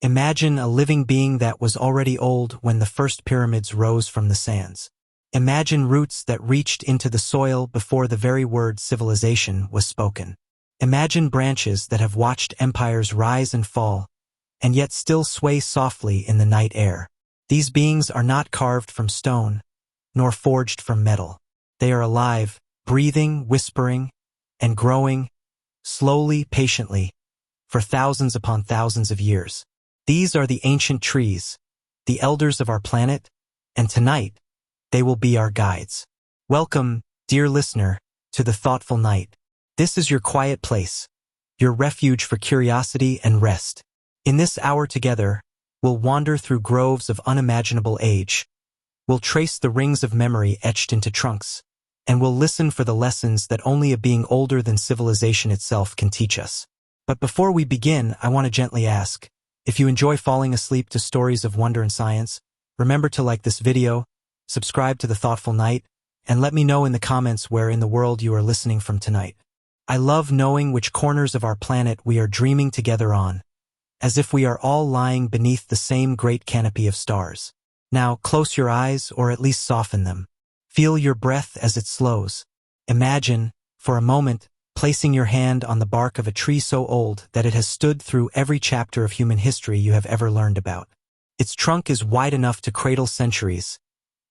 Imagine a living being that was already old when the first pyramids rose from the sands. Imagine roots that reached into the soil before the very word civilization was spoken. Imagine branches that have watched empires rise and fall, and yet still sway softly in the night air. These beings are not carved from stone, nor forged from metal. They are alive, breathing, whispering, and growing, slowly, patiently, for thousands upon thousands of years. These are the ancient trees, the elders of our planet, and tonight, they will be our guides. Welcome, dear listener, to the Thoughtful Night. This is your quiet place, your refuge for curiosity and rest. In this hour together, we'll wander through groves of unimaginable age. We'll trace the rings of memory etched into trunks, and we'll listen for the lessons that only a being older than civilization itself can teach us. But before we begin, I want to gently ask, if you enjoy falling asleep to stories of wonder and science, remember to like this video, subscribe to The Thoughtful Night, and let me know in the comments where in the world you are listening from tonight. I love knowing which corners of our planet we are dreaming together on, as if we are all lying beneath the same great canopy of stars. Now, close your eyes or at least soften them. Feel your breath as it slows. Imagine, for a moment, placing your hand on the bark of a tree so old that it has stood through every chapter of human history you have ever learned about. Its trunk is wide enough to cradle centuries.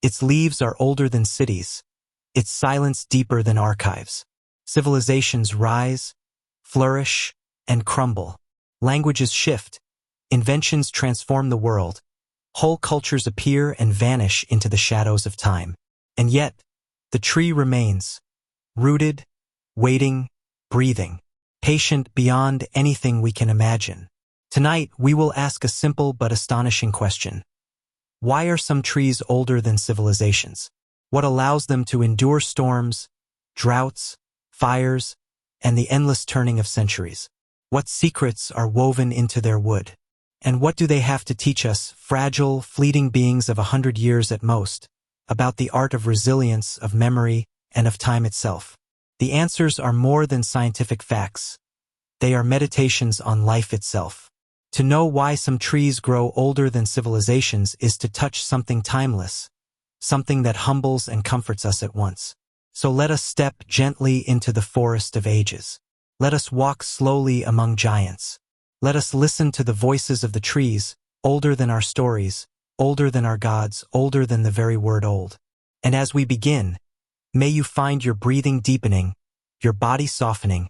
Its leaves are older than cities. Its silence deeper than archives. Civilizations rise, flourish, and crumble. Languages shift. Inventions transform the world. Whole cultures appear and vanish into the shadows of time. And yet, the tree remains, rooted, waiting, breathing, patient beyond anything we can imagine. Tonight, we will ask a simple but astonishing question. Why are some trees older than civilizations? What allows them to endure storms, droughts, fires, and the endless turning of centuries? What secrets are woven into their wood? And what do they have to teach us, fragile, fleeting beings of 100 years at most, about the art of resilience, of memory, and of time itself? The answers are more than scientific facts. They are meditations on life itself. To know why some trees grow older than civilizations is to touch something timeless, something that humbles and comforts us at once. So let us step gently into the forest of ages. Let us walk slowly among giants. Let us listen to the voices of the trees, older than our stories, older than our gods, older than the very word old. And as we begin, may you find your breathing deepening, your body softening,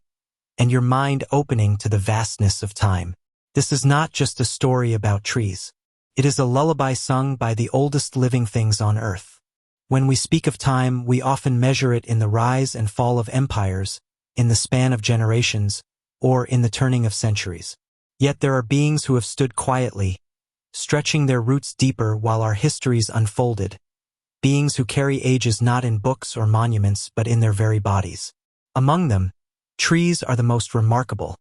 and your mind opening to the vastness of time. This is not just a story about trees. It is a lullaby sung by the oldest living things on earth. When we speak of time, we often measure it in the rise and fall of empires, in the span of generations, or in the turning of centuries. Yet there are beings who have stood quietly, stretching their roots deeper while our histories unfolded. Beings who carry ages not in books or monuments but in their very bodies. Among them, trees are the most remarkable.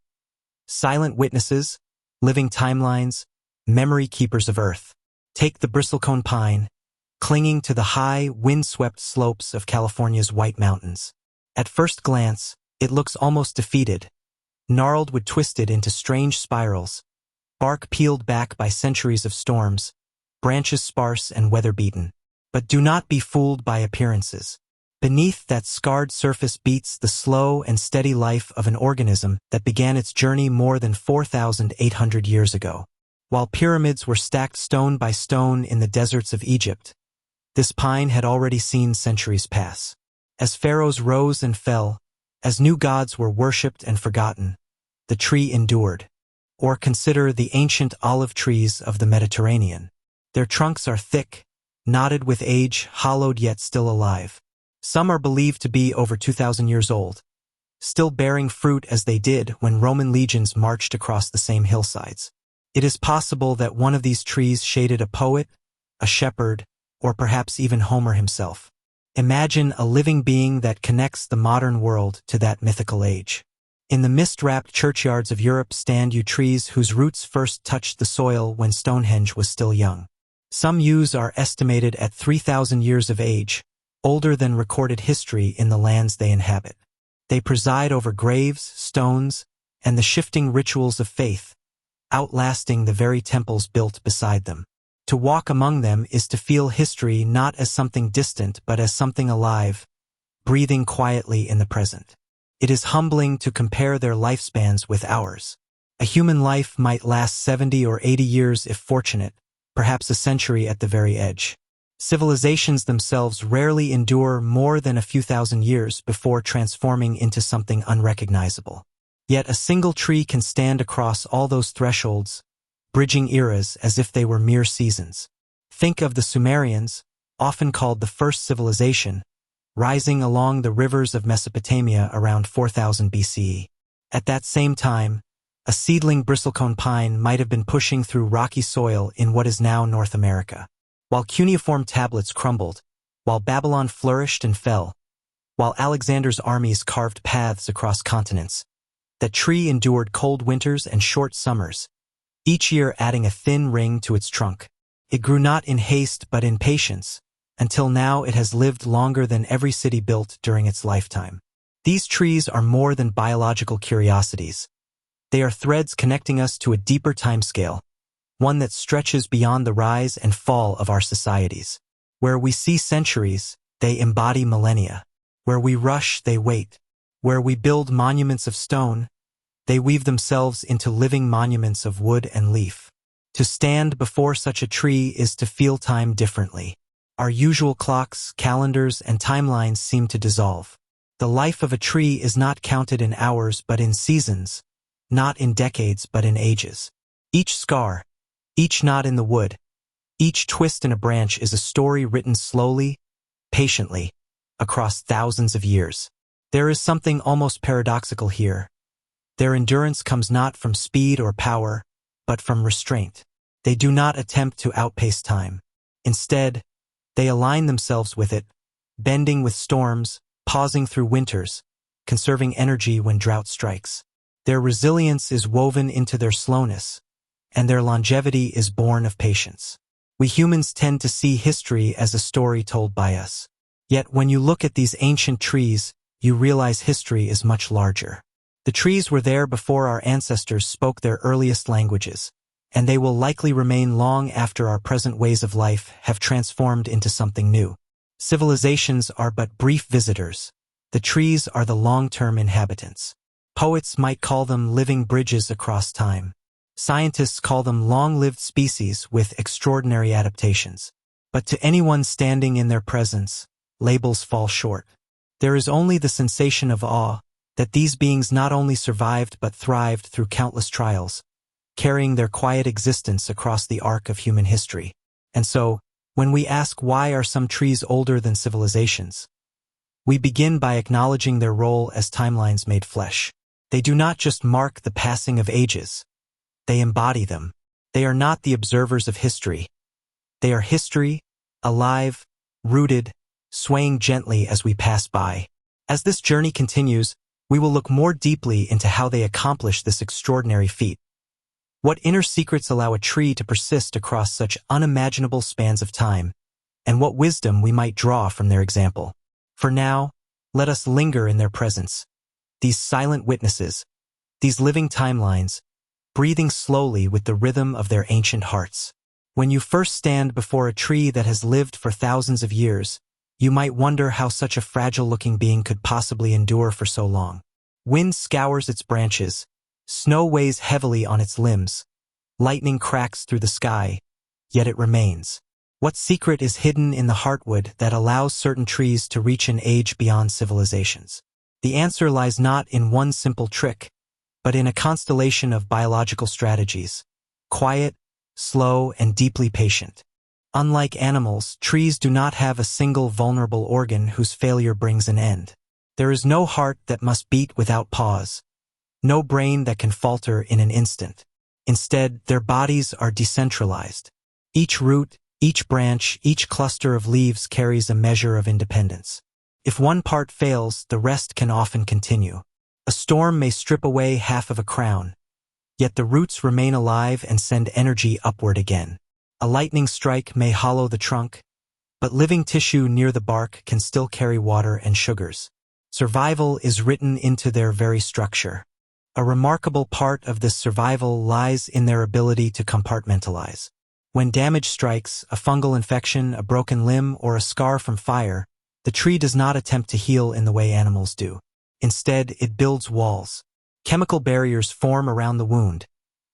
Silent witnesses, living timelines, memory keepers of Earth. Take the bristlecone pine, clinging to the high, wind-swept slopes of California's White Mountains. At first glance, it looks almost defeated, gnarled wood twisted into strange spirals, bark peeled back by centuries of storms, branches sparse and weather-beaten. But do not be fooled by appearances. Beneath that scarred surface beats the slow and steady life of an organism that began its journey more than 4,800 years ago. While pyramids were stacked stone by stone in the deserts of Egypt, this pine had already seen centuries pass. As pharaohs rose and fell, as new gods were worshipped and forgotten, the tree endured. Or consider the ancient olive trees of the Mediterranean. Their trunks are thick, knotted with age, hollowed yet still alive. Some are believed to be over 2,000 years old, still bearing fruit as they did when Roman legions marched across the same hillsides. It is possible that one of these trees shaded a poet, a shepherd, or perhaps even Homer himself. Imagine a living being that connects the modern world to that mythical age. In the mist-wrapped churchyards of Europe stand yew trees whose roots first touched the soil when Stonehenge was still young. Some yews are estimated at 3,000 years of age, older than recorded history in the lands they inhabit. They preside over graves, stones, and the shifting rituals of faith, outlasting the very temples built beside them. To walk among them is to feel history not as something distant but as something alive, breathing quietly in the present. It is humbling to compare their lifespans with ours. A human life might last 70 or 80 years if fortunate, perhaps a century at the very edge. Civilizations themselves rarely endure more than a few thousand years before transforming into something unrecognizable. Yet a single tree can stand across all those thresholds, bridging eras as if they were mere seasons. Think of the Sumerians, often called the first civilization, rising along the rivers of Mesopotamia around 4000 BCE. At that same time, a seedling bristlecone pine might have been pushing through rocky soil in what is now North America. While cuneiform tablets crumbled, while Babylon flourished and fell, while Alexander's armies carved paths across continents, that tree endured cold winters and short summers, each year adding a thin ring to its trunk. It grew not in haste but in patience, until now it has lived longer than every city built during its lifetime. These trees are more than biological curiosities. They are threads connecting us to a deeper timescale, one that stretches beyond the rise and fall of our societies. Where we see centuries, they embody millennia. Where we rush, they wait. Where we build monuments of stone, they weave themselves into living monuments of wood and leaf. To stand before such a tree is to feel time differently. Our usual clocks, calendars, and timelines seem to dissolve. The life of a tree is not counted in hours but in seasons, not in decades but in ages. Each scar, each knot in the wood, each twist in a branch is a story written slowly, patiently, across thousands of years. There is something almost paradoxical here. Their endurance comes not from speed or power, but from restraint. They do not attempt to outpace time. Instead, they align themselves with it, bending with storms, pausing through winters, conserving energy when drought strikes. Their resilience is woven into their slowness, and their longevity is born of patience. We humans tend to see history as a story told by us. Yet when you look at these ancient trees, you realize history is much larger. The trees were there before our ancestors spoke their earliest languages, and they will likely remain long after our present ways of life have transformed into something new. Civilizations are but brief visitors. The trees are the long-term inhabitants. Poets might call them living bridges across time. Scientists call them long-lived species with extraordinary adaptations. But to anyone standing in their presence, labels fall short. There is only the sensation of awe that these beings not only survived but thrived through countless trials, carrying their quiet existence across the arc of human history. And so, when we ask why are some trees older than civilizations, we begin by acknowledging their role as timelines made flesh. They do not just mark the passing of ages. They embody them. They are not the observers of history. They are history, alive, rooted, swaying gently as we pass by. As this journey continues, we will look more deeply into how they accomplish this extraordinary feat. What inner secrets allow a tree to persist across such unimaginable spans of time, and what wisdom we might draw from their example. For now, let us linger in their presence. These silent witnesses, these living timelines, breathing slowly with the rhythm of their ancient hearts. When you first stand before a tree that has lived for thousands of years, you might wonder how such a fragile-looking being could possibly endure for so long. Wind scours its branches, snow weighs heavily on its limbs, lightning cracks through the sky, yet it remains. What secret is hidden in the heartwood that allows certain trees to reach an age beyond civilizations? The answer lies not in one simple trick, but in a constellation of biological strategies. Quiet, slow, and deeply patient. Unlike animals, trees do not have a single vulnerable organ whose failure brings an end. There is no heart that must beat without pause, no brain that can falter in an instant. Instead, their bodies are decentralized. Each root, each branch, each cluster of leaves carries a measure of independence. If one part fails, the rest can often continue. A storm may strip away half of a crown, yet the roots remain alive and send energy upward again. A lightning strike may hollow the trunk, but living tissue near the bark can still carry water and sugars. Survival is written into their very structure. A remarkable part of this survival lies in their ability to compartmentalize. When damage strikes, a fungal infection, a broken limb, or a scar from fire, the tree does not attempt to heal in the way animals do. Instead, it builds walls. Chemical barriers form around the wound,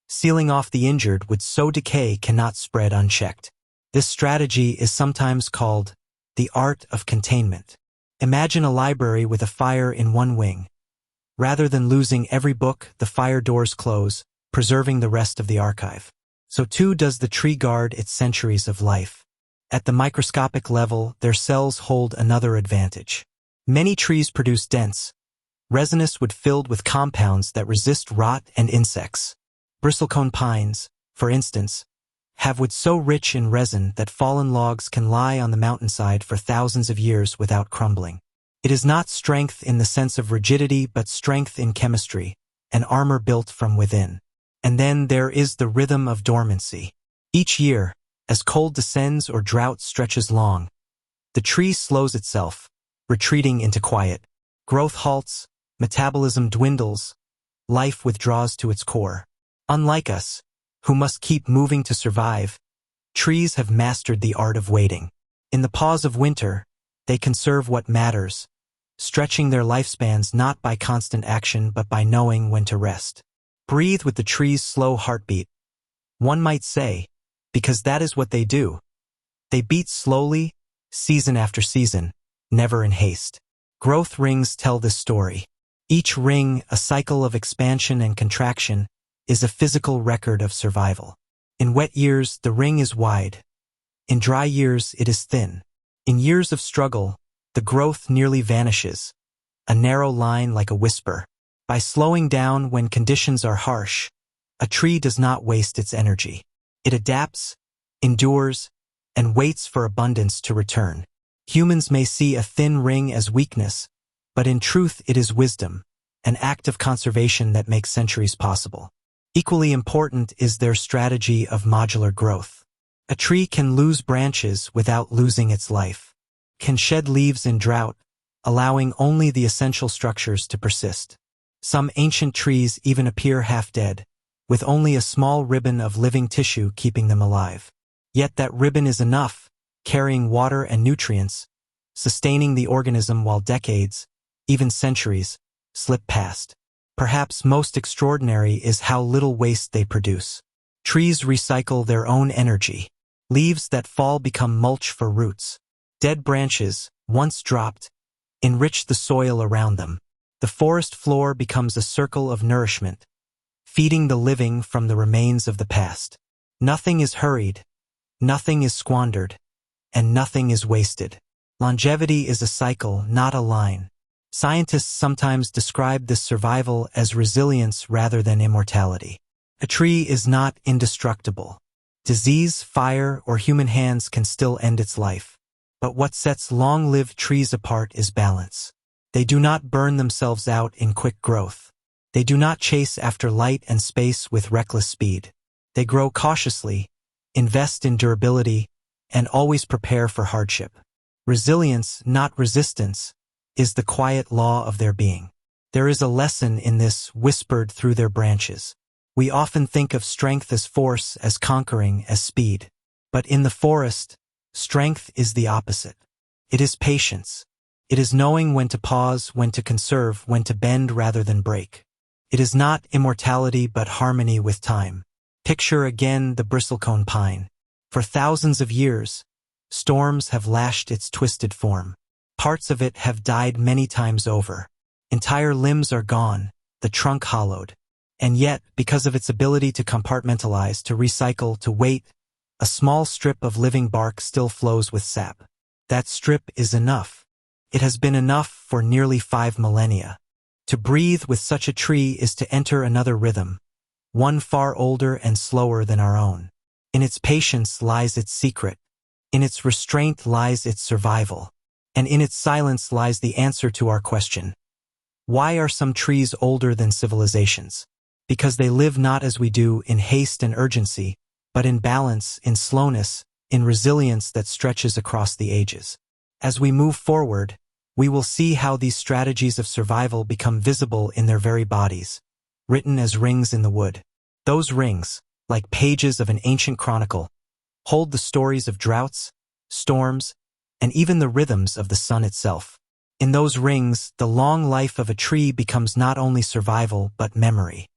sealing off the injured so decay cannot spread unchecked. This strategy is sometimes called the art of containment. Imagine a library with a fire in one wing. Rather than losing every book, the fire doors close, preserving the rest of the archive. So too does the tree guard its centuries of life. At the microscopic level, their cells hold another advantage. Many trees produce dense, resinous wood filled with compounds that resist rot and insects. Bristlecone pines, for instance, have wood so rich in resin that fallen logs can lie on the mountainside for thousands of years without crumbling. It is not strength in the sense of rigidity, but strength in chemistry, an armor built from within. And then there is the rhythm of dormancy. Each year, as cold descends or drought stretches long, the tree slows itself, retreating into quiet. Growth halts, metabolism dwindles, life withdraws to its core. Unlike us, who must keep moving to survive, trees have mastered the art of waiting. In the pause of winter, they conserve what matters, stretching their lifespans not by constant action but by knowing when to rest. Breathe with the tree's slow heartbeat. One might say, because that is what they do. They beat slowly, season after season, never in haste. Growth rings tell this story. Each ring, a cycle of expansion and contraction, is a physical record of survival. In wet years, the ring is wide. In dry years, it is thin. In years of struggle, the growth nearly vanishes, a narrow line like a whisper. By slowing down when conditions are harsh, a tree does not waste its energy. It adapts, endures, and waits for abundance to return. Humans may see a thin ring as weakness, but in truth it is wisdom, an act of conservation that makes centuries possible. Equally important is their strategy of modular growth. A tree can lose branches without losing its life, can shed leaves in drought, allowing only the essential structures to persist. Some ancient trees even appear half-dead, with only a small ribbon of living tissue keeping them alive. Yet that ribbon is enough, carrying water and nutrients, sustaining the organism while decades, even centuries, slip past. Perhaps most extraordinary is how little waste they produce. Trees recycle their own energy. Leaves that fall become mulch for roots. Dead branches, once dropped, enrich the soil around them. The forest floor becomes a circle of nourishment, feeding the living from the remains of the past. Nothing is hurried, nothing is squandered, and nothing is wasted. Longevity is a cycle, not a line. Scientists sometimes describe this survival as resilience rather than immortality. A tree is not indestructible. Disease, fire, or human hands can still end its life. But what sets long-lived trees apart is balance. They do not burn themselves out in quick growth. They do not chase after light and space with reckless speed. They grow cautiously, invest in durability, and always prepare for hardship. Resilience, not resistance, is the quiet law of their being. There is a lesson in this whispered through their branches. We often think of strength as force, as conquering, as speed. But in the forest, strength is the opposite. It is patience. It is knowing when to pause, when to conserve, when to bend rather than break. It is not immortality but harmony with time. Picture again the bristlecone pine. For thousands of years, storms have lashed its twisted form. Parts of it have died many times over. Entire limbs are gone, the trunk hollowed. And yet, because of its ability to compartmentalize, to recycle, to wait, a small strip of living bark still flows with sap. That strip is enough. It has been enough for nearly 5 millennia. To breathe with such a tree is to enter another rhythm, one far older and slower than our own. In its patience lies its secret. In its restraint lies its survival. And in its silence lies the answer to our question. Why are some trees older than civilizations? Because they live not as we do, in haste and urgency, but in balance, in slowness, in resilience that stretches across the ages. As we move forward, we will see how these strategies of survival become visible in their very bodies, written as rings in the wood. Those rings, like pages of an ancient chronicle, hold the stories of droughts, storms, and even the rhythms of the sun itself. In those rings, the long life of a tree becomes not only survival but memory.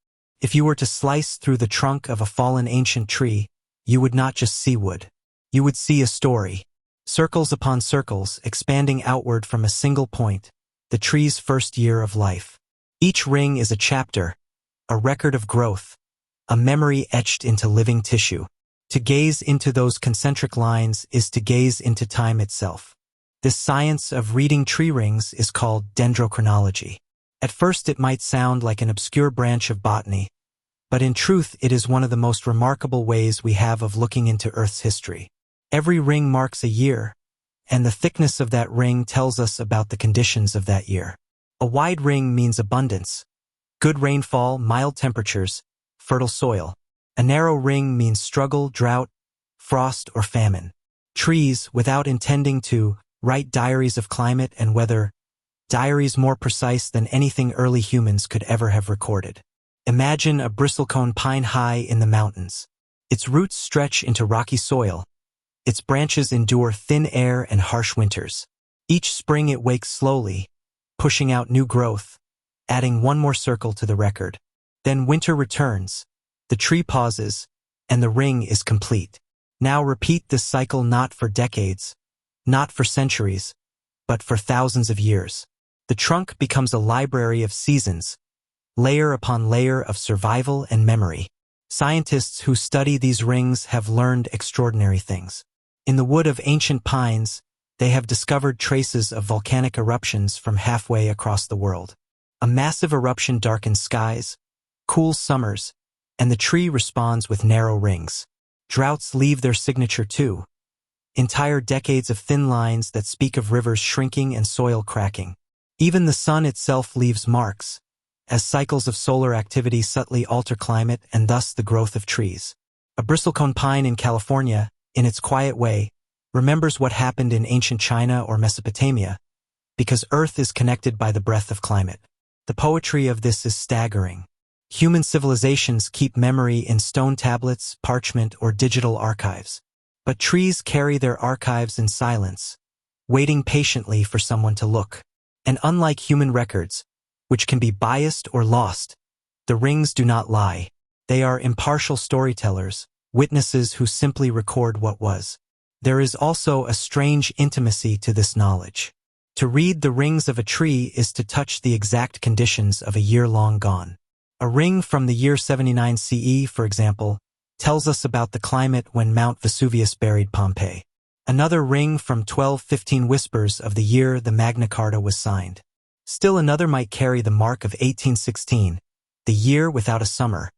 If you were to slice through the trunk of a fallen ancient tree, you would not just see wood. You would see a story. Circles upon circles, expanding outward from a single point, the tree's first year of life. Each ring is a chapter, a record of growth, a memory etched into living tissue. To gaze into those concentric lines is to gaze into time itself. This science of reading tree rings is called dendrochronology. At first it might sound like an obscure branch of botany, but in truth it is one of the most remarkable ways we have of looking into Earth's history. Every ring marks a year, and the thickness of that ring tells us about the conditions of that year. A wide ring means abundance, good rainfall, mild temperatures, fertile soil. A narrow ring means struggle, drought, frost, or famine. Trees, without intending to, write diaries of climate and weather, diaries more precise than anything early humans could ever have recorded. Imagine a bristlecone pine high in the mountains. Its roots stretch into rocky soil. Its branches endure thin air and harsh winters. Each spring it wakes slowly, pushing out new growth, adding one more circle to the record. Then winter returns, the tree pauses, and the ring is complete. Now repeat this cycle not for decades, not for centuries, but for thousands of years. The trunk becomes a library of seasons, layer upon layer of survival and memory. Scientists who study these rings have learned extraordinary things. In the wood of ancient pines, they have discovered traces of volcanic eruptions from halfway across the world. A massive eruption darkens skies, cools summers, and the tree responds with narrow rings. Droughts leave their signature too. Entire decades of thin lines that speak of rivers shrinking and soil cracking. Even the sun itself leaves marks, as cycles of solar activity subtly alter climate and thus the growth of trees. A bristlecone pine in California, in its quiet way, remembers what happened in ancient China or Mesopotamia, because Earth is connected by the breath of climate. The poetry of this is staggering. Human civilizations keep memory in stone tablets, parchment, or digital archives. But trees carry their archives in silence, waiting patiently for someone to look. And unlike human records, which can be biased or lost, the rings do not lie. They are impartial storytellers, witnesses who simply record what was. There is also a strange intimacy to this knowledge. To read the rings of a tree is to touch the exact conditions of a year long gone. A ring from the year 79 CE, for example, tells us about the climate when Mount Vesuvius buried Pompeii. Another ring from 1215 whispers of the year the Magna Carta was signed. Still another might carry the mark of 1816, the year without a summer,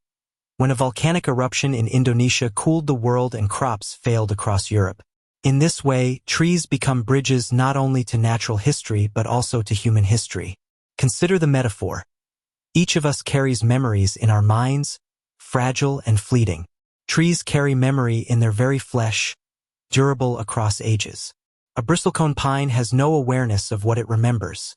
when a volcanic eruption in Indonesia cooled the world and crops failed across Europe. In this way, trees become bridges not only to natural history but also to human history. Consider the metaphor. Each of us carries memories in our minds, fragile and fleeting. Trees carry memory in their very flesh, durable across ages. A bristlecone pine has no awareness of what it remembers,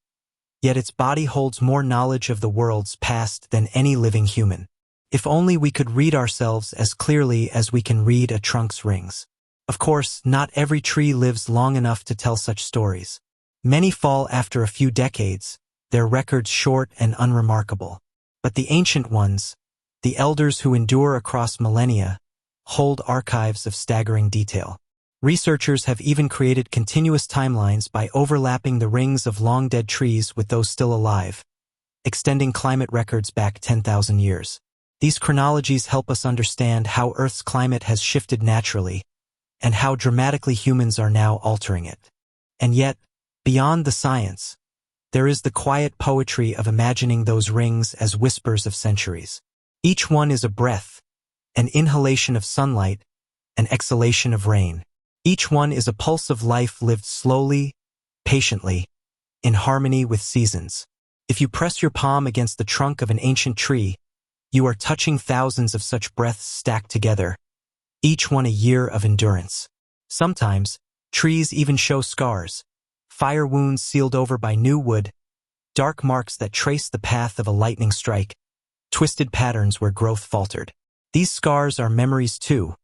yet its body holds more knowledge of the world's past than any living human. If only we could read ourselves as clearly as we can read a trunk's rings. Of course, not every tree lives long enough to tell such stories. Many fall after a few decades, their records short and unremarkable. But the ancient ones, the elders who endure across millennia, hold archives of staggering detail. Researchers have even created continuous timelines by overlapping the rings of long-dead trees with those still alive, extending climate records back 10,000 years. These chronologies help us understand how Earth's climate has shifted naturally, and how dramatically humans are now altering it. And yet, beyond the science, there is the quiet poetry of imagining those rings as whispers of centuries. Each one is a breath, an inhalation of sunlight, an exhalation of rain. Each one is a pulse of life lived slowly, patiently, in harmony with seasons. If you press your palm against the trunk of an ancient tree, you are touching thousands of such breaths stacked together, each one a year of endurance. Sometimes, trees even show scars, fire wounds sealed over by new wood, dark marks that trace the path of a lightning strike. twisted patterns where growth faltered. These scars are memories too,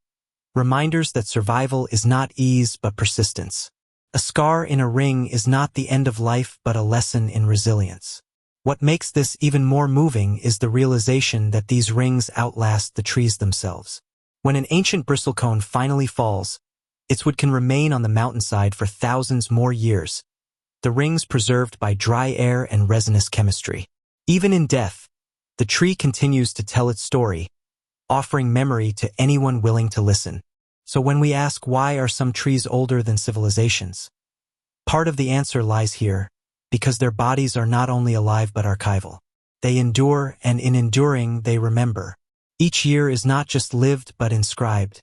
reminders that survival is not ease but persistence. A scar in a ring is not the end of life but a lesson in resilience. What makes this even more moving is the realization that these rings outlast the trees themselves. When an ancient bristlecone finally falls, its wood can remain on the mountainside for thousands more years, the rings preserved by dry air and resinous chemistry. Even in death, the tree continues to tell its story, offering memory to anyone willing to listen. So when we ask why are some trees older than civilizations, part of the answer lies here, because their bodies are not only alive but archival. They endure, and in enduring, they remember. Each year is not just lived but inscribed,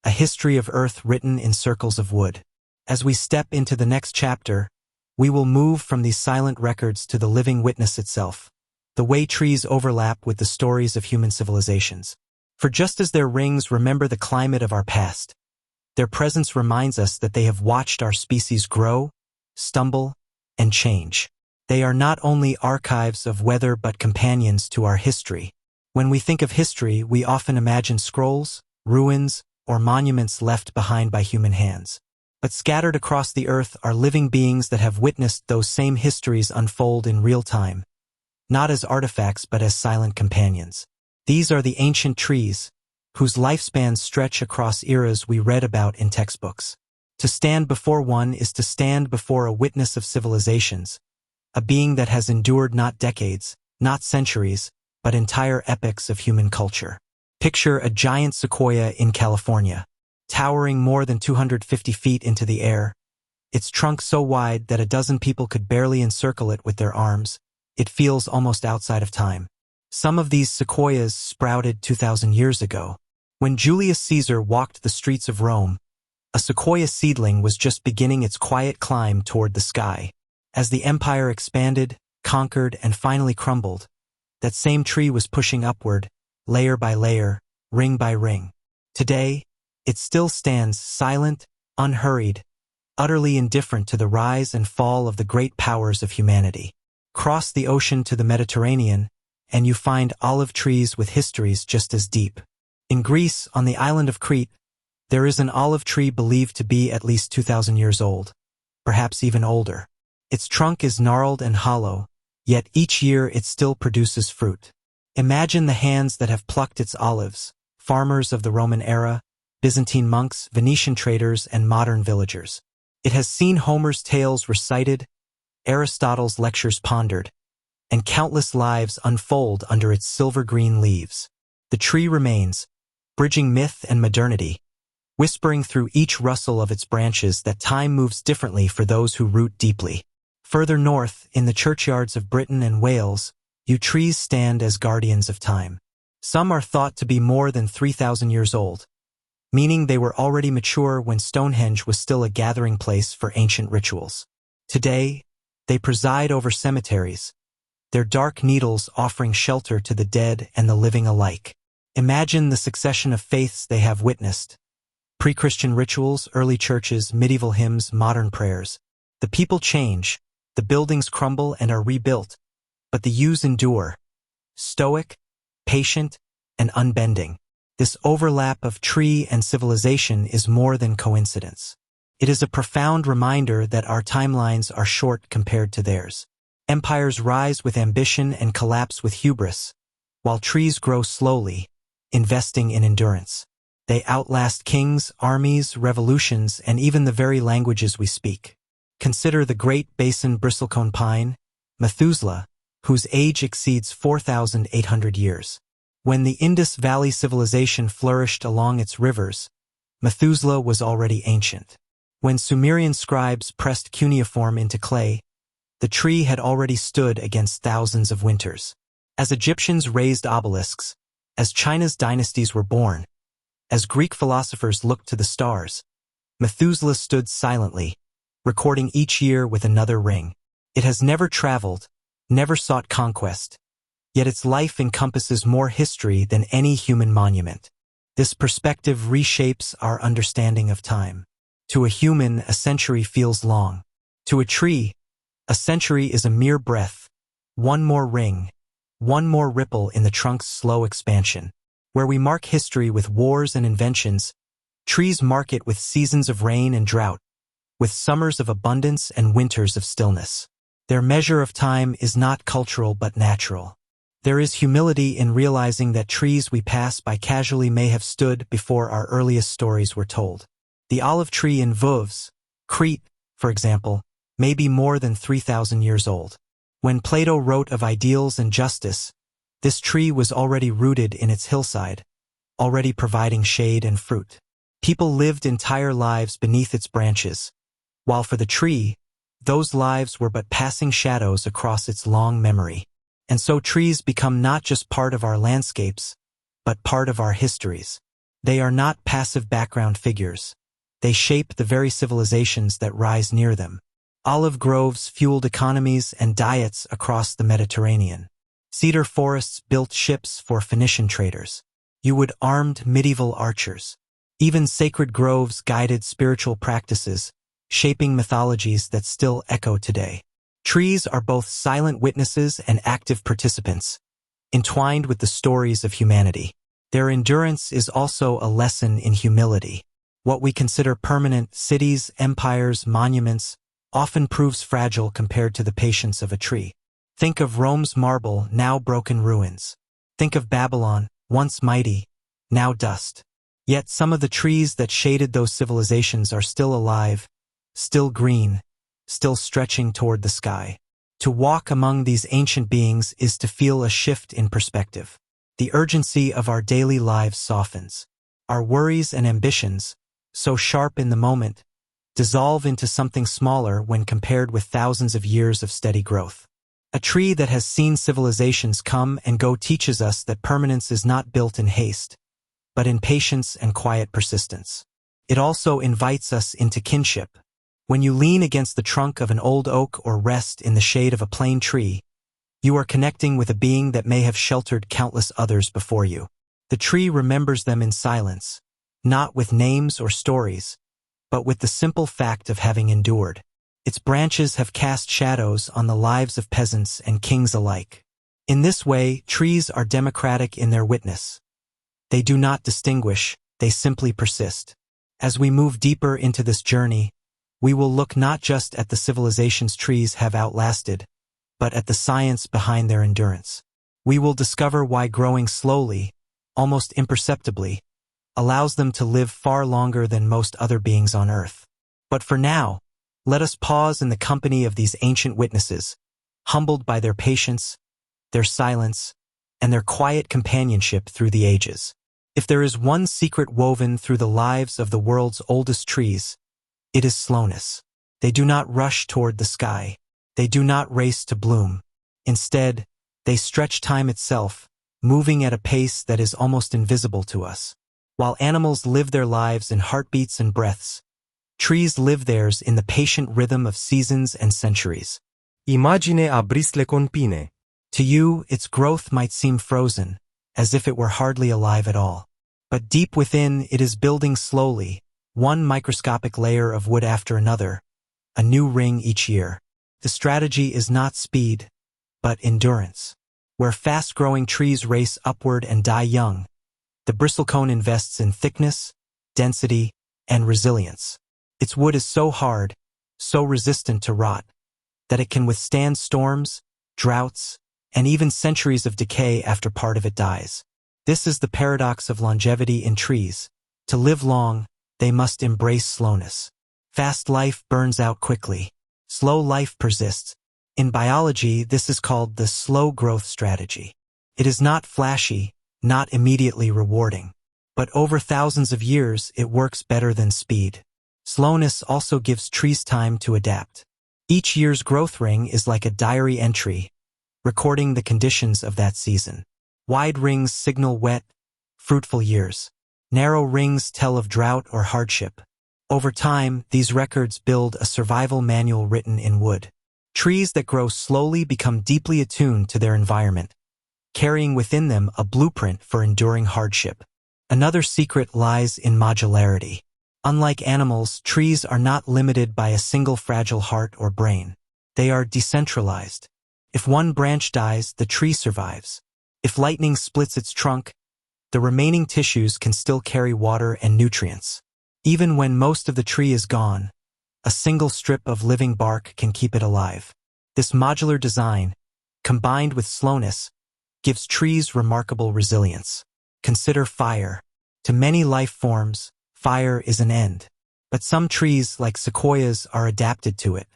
a history of Earth written in circles of wood. As we step into the next chapter, we will move from these silent records to the living witness itself, the way trees overlap with the stories of human civilizations. For just as their rings remember the climate of our past, their presence reminds us that they have watched our species grow, stumble, and change. They are not only archives of weather but companions to our history. When we think of history, we often imagine scrolls, ruins, or monuments left behind by human hands. But scattered across the earth are living beings that have witnessed those same histories unfold in real time, not as artifacts but as silent companions. These are the ancient trees, whose lifespans stretch across eras we read about in textbooks. To stand before one is to stand before a witness of civilizations, a being that has endured not decades, not centuries, but entire epochs of human culture. Picture a giant sequoia in California, towering more than 250 feet into the air, its trunk so wide that a dozen people could barely encircle it with their arms. It feels almost outside of time. Some of these sequoias sprouted 2,000 years ago. When Julius Caesar walked the streets of Rome, a sequoia seedling was just beginning its quiet climb toward the sky. As the empire expanded, conquered, and finally crumbled, that same tree was pushing upward, layer by layer, ring by ring. Today, it still stands silent, unhurried, utterly indifferent to the rise and fall of the great powers of humanity. Cross the ocean to the Mediterranean, and you find olive trees with histories just as deep. In Greece, on the island of Crete, there is an olive tree believed to be at least 2,000 years old, perhaps even older. Its trunk is gnarled and hollow, yet each year it still produces fruit. Imagine the hands that have plucked its olives, farmers of the Roman era, Byzantine monks, Venetian traders, and modern villagers. It has seen Homer's tales recited, Aristotle's lectures pondered, and countless lives unfold under its silver-green leaves. The tree remains, bridging myth and modernity, whispering through each rustle of its branches that time moves differently for those who root deeply. Further north, in the churchyards of Britain and Wales, yew trees stand as guardians of time. Some are thought to be more than 3,000 years old, meaning they were already mature when Stonehenge was still a gathering place for ancient rituals. Today, they preside over cemeteries, their dark needles offering shelter to the dead and the living alike. Imagine the succession of faiths they have witnessed. Pre-Christian rituals, early churches, medieval hymns, modern prayers. The people change, the buildings crumble and are rebuilt, but the yews endure, stoic, patient, and unbending. This overlap of tree and civilization is more than coincidence. It is a profound reminder that our timelines are short compared to theirs. Empires rise with ambition and collapse with hubris, while trees grow slowly, investing in endurance. They outlast kings, armies, revolutions, and even the very languages we speak. Consider the Great Basin bristlecone pine, Methuselah, whose age exceeds 4,800 years. When the Indus Valley civilization flourished along its rivers, Methuselah was already ancient. When Sumerian scribes pressed cuneiform into clay, the tree had already stood against thousands of winters. As Egyptians raised obelisks, as China's dynasties were born, as Greek philosophers looked to the stars, Methuselah stood silently, recording each year with another ring. It has never traveled, never sought conquest, yet its life encompasses more history than any human monument. This perspective reshapes our understanding of time. To a human, a century feels long. To a tree, a century is a mere breath, one more ring, one more ripple in the trunk's slow expansion. Where we mark history with wars and inventions, trees mark it with seasons of rain and drought, with summers of abundance and winters of stillness. Their measure of time is not cultural but natural. There is humility in realizing that trees we pass by casually may have stood before our earliest stories were told. The olive tree in Vouvs, Crete, for example, may be more than 3,000 years old. When Plato wrote of ideals and justice, this tree was already rooted in its hillside, already providing shade and fruit. People lived entire lives beneath its branches, while for the tree, those lives were but passing shadows across its long memory. And so trees become not just part of our landscapes, but part of our histories. They are not passive background figures. They shape the very civilizations that rise near them. Olive groves fueled economies and diets across the Mediterranean. Cedar forests built ships for Phoenician traders. You would armed medieval archers. Even sacred groves guided spiritual practices, shaping mythologies that still echo today. Trees are both silent witnesses and active participants, entwined with the stories of humanity. Their endurance is also a lesson in humility. What we consider permanent, cities, empires, monuments, often proves fragile compared to the patience of a tree. Think of Rome's marble, now broken ruins. Think of Babylon, once mighty, now dust. Yet some of the trees that shaded those civilizations are still alive, still green, still stretching toward the sky. To walk among these ancient beings is to feel a shift in perspective. The urgency of our daily lives softens. Our worries and ambitions, so sharp in the moment, dissolve into something smaller when compared with thousands of years of steady growth. A tree that has seen civilizations come and go teaches us that permanence is not built in haste, but in patience and quiet persistence. It also invites us into kinship. When you lean against the trunk of an old oak or rest in the shade of a plane tree, you are connecting with a being that may have sheltered countless others before you. The tree remembers them in silence, not with names or stories, but with the simple fact of having endured. Its branches have cast shadows on the lives of peasants and kings alike. In this way, trees are democratic in their witness. They do not distinguish, they simply persist. As we move deeper into this journey, we will look not just at the civilizations trees have outlasted, but at the science behind their endurance. We will discover why growing slowly, almost imperceptibly, allows them to live far longer than most other beings on Earth. But for now, let us pause in the company of these ancient witnesses, humbled by their patience, their silence, and their quiet companionship through the ages. If there is one secret woven through the lives of the world's oldest trees, it is slowness. They do not rush toward the sky. They do not race to bloom. Instead, they stretch time itself, moving at a pace that is almost invisible to us. While animals live their lives in heartbeats and breaths, trees live theirs in the patient rhythm of seasons and centuries. Imagine a bristlecone. To you, its growth might seem frozen, as if it were hardly alive at all. But deep within, it is building slowly, one microscopic layer of wood after another, a new ring each year. The strategy is not speed, but endurance. Where fast-growing trees race upward and die young, the bristlecone invests in thickness, density, and resilience. Its wood is so hard, so resistant to rot, that it can withstand storms, droughts, and even centuries of decay after part of it dies. This is the paradox of longevity in trees. To live long, they must embrace slowness. Fast life burns out quickly. Slow life persists. In biology, this is called the slow growth strategy. It is not flashy, not immediately rewarding. But over thousands of years, it works better than speed. Slowness also gives trees time to adapt. Each year's growth ring is like a diary entry, recording the conditions of that season. Wide rings signal wet, fruitful years. Narrow rings tell of drought or hardship. Over time, these records build a survival manual written in wood. Trees that grow slowly become deeply attuned to their environment, carrying within them a blueprint for enduring hardship. Another secret lies in modularity. Unlike animals, trees are not limited by a single fragile heart or brain. They are decentralized. If one branch dies, the tree survives. If lightning splits its trunk, the remaining tissues can still carry water and nutrients. Even when most of the tree is gone, a single strip of living bark can keep it alive. This modular design, combined with slowness, gives trees remarkable resilience. Consider fire. To many life forms, fire is an end. But some trees, like sequoias, are adapted to it.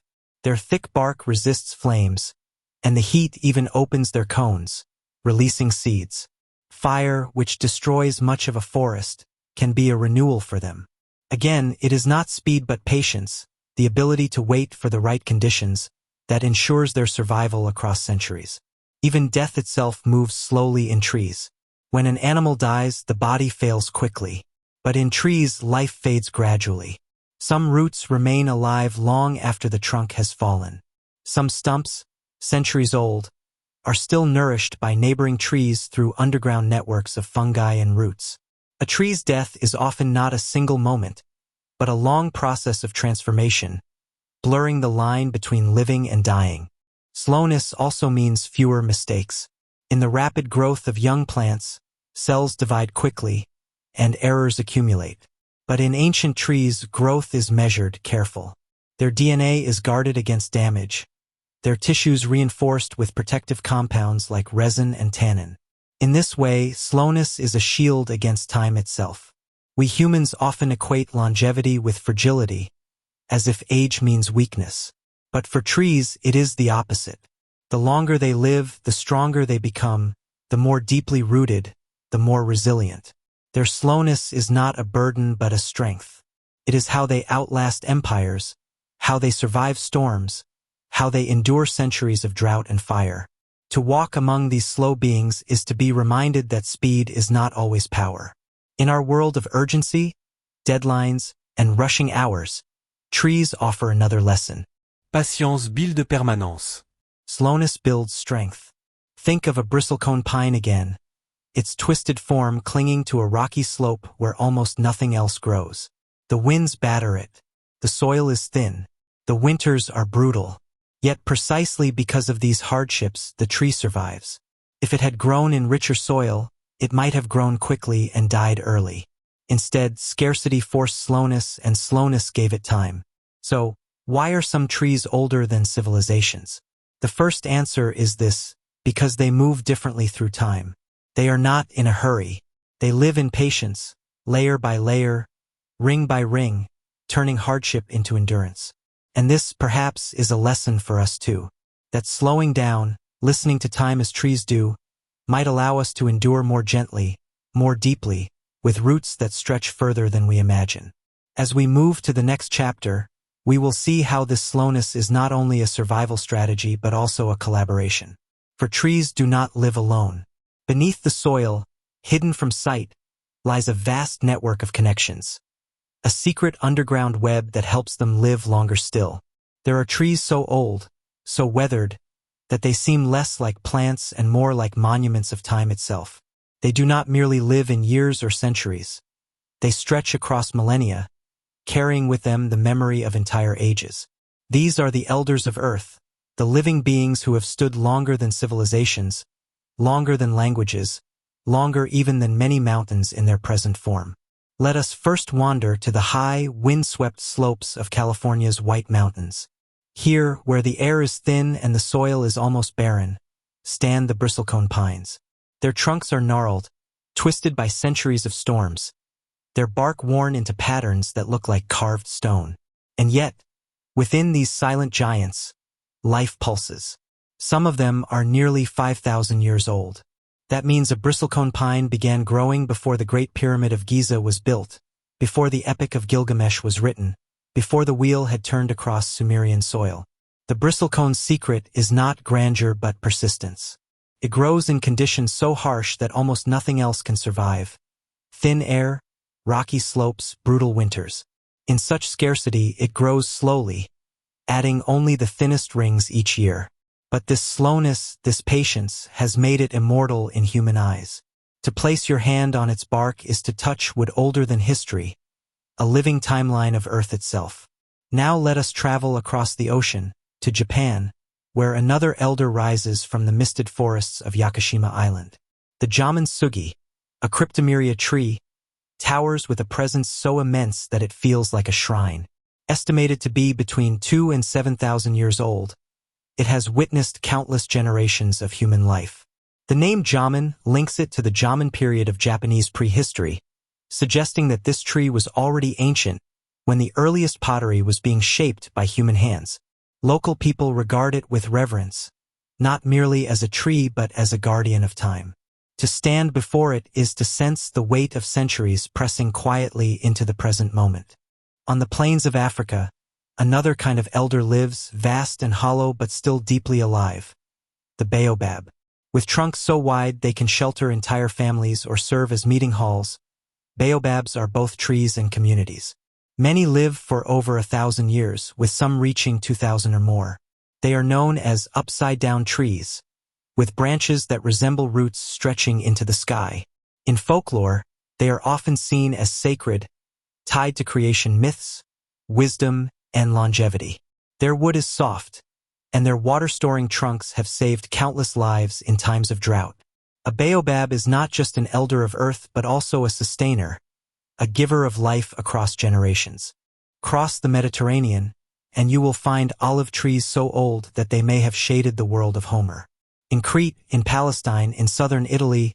Their thick bark resists flames, and the heat even opens their cones, releasing seeds. Fire, which destroys much of a forest, can be a renewal for them. Again, it is not speed but patience, the ability to wait for the right conditions, that ensures their survival across centuries. Even death itself moves slowly in trees. When an animal dies, the body fails quickly. But in trees, life fades gradually. Some roots remain alive long after the trunk has fallen. Some stumps, centuries old, are still nourished by neighboring trees through underground networks of fungi and roots. A tree's death is often not a single moment, but a long process of transformation, blurring the line between living and dying. Slowness also means fewer mistakes. In the rapid growth of young plants, cells divide quickly, and errors accumulate. But in ancient trees, growth is measured, careful. Their DNA is guarded against damage, their tissues reinforced with protective compounds like resin and tannin. In this way, slowness is a shield against time itself. We humans often equate longevity with fragility, as if age means weakness. But for trees, it is the opposite. The longer they live, the stronger they become, the more deeply rooted, the more resilient. Their slowness is not a burden but a strength. It is how they outlast empires, how they survive storms, how they endure centuries of drought and fire. To walk among these slow beings is to be reminded that speed is not always power. In our world of urgency, deadlines, and rushing hours, trees offer another lesson. Patience build permanence. Slowness builds strength. Think of a bristlecone pine again, its twisted form clinging to a rocky slope where almost nothing else grows. The winds batter it. The soil is thin. The winters are brutal. Yet precisely because of these hardships, the tree survives. If it had grown in richer soil, it might have grown quickly and died early. Instead, scarcity forced slowness, and slowness gave it time. So, why are some trees older than civilizations? The first answer is this: because they move differently through time. They are not in a hurry. They live in patience, layer by layer, ring by ring, turning hardship into endurance. And this, perhaps, is a lesson for us too. That slowing down, listening to time as trees do, might allow us to endure more gently, more deeply, with roots that stretch further than we imagine. As we move to the next chapter, we will see how this slowness is not only a survival strategy but also a collaboration. For trees do not live alone. Beneath the soil, hidden from sight, lies a vast network of connections. A secret underground web that helps them live longer still. There are trees so old, so weathered, that they seem less like plants and more like monuments of time itself. They do not merely live in years or centuries. They stretch across millennia, carrying with them the memory of entire ages. These are the elders of Earth, the living beings who have stood longer than civilizations, longer than languages, longer even than many mountains in their present form. Let us first wander to the high, wind-swept slopes of California's White Mountains. Here, where the air is thin and the soil is almost barren, stand the bristlecone pines. Their trunks are gnarled, twisted by centuries of storms, their bark worn into patterns that look like carved stone. And yet, within these silent giants, life pulses. Some of them are nearly 5,000 years old. That means a bristlecone pine began growing before the Great Pyramid of Giza was built, before the Epic of Gilgamesh was written, before the wheel had turned across Sumerian soil. The bristlecone's secret is not grandeur but persistence. It grows in conditions so harsh that almost nothing else can survive. Thin air, rocky slopes, brutal winters. In such scarcity, it grows slowly, adding only the thinnest rings each year. But this slowness, this patience, has made it immortal in human eyes. To place your hand on its bark is to touch wood older than history, a living timeline of Earth itself. Now let us travel across the ocean, to Japan, where another elder rises from the misted forests of Yakushima Island. The Jaman Sugi, a cryptomeria tree, towers with a presence so immense that it feels like a shrine. Estimated to be between 2,000 and 7,000 years old, it has witnessed countless generations of human life. The name Jaman links it to the Jaman period of Japanese prehistory, suggesting that this tree was already ancient when the earliest pottery was being shaped by human hands. Local people regard it with reverence, not merely as a tree but as a guardian of time. To stand before it is to sense the weight of centuries pressing quietly into the present moment. On the plains of Africa, another kind of elder lives, vast and hollow but still deeply alive. The baobab. With trunks so wide they can shelter entire families or serve as meeting halls, baobabs are both trees and communities. Many live for over 1,000 years, with some reaching 2,000 or more. They are known as upside-down trees, with branches that resemble roots stretching into the sky. In folklore, they are often seen as sacred, tied to creation myths, wisdom, and longevity. Their wood is soft, and their water-storing trunks have saved countless lives in times of drought. A baobab is not just an elder of earth but also a sustainer, a giver of life across generations. Cross the Mediterranean, and you will find olive trees so old that they may have shaded the world of Homer. In Crete, in Palestine, in southern Italy,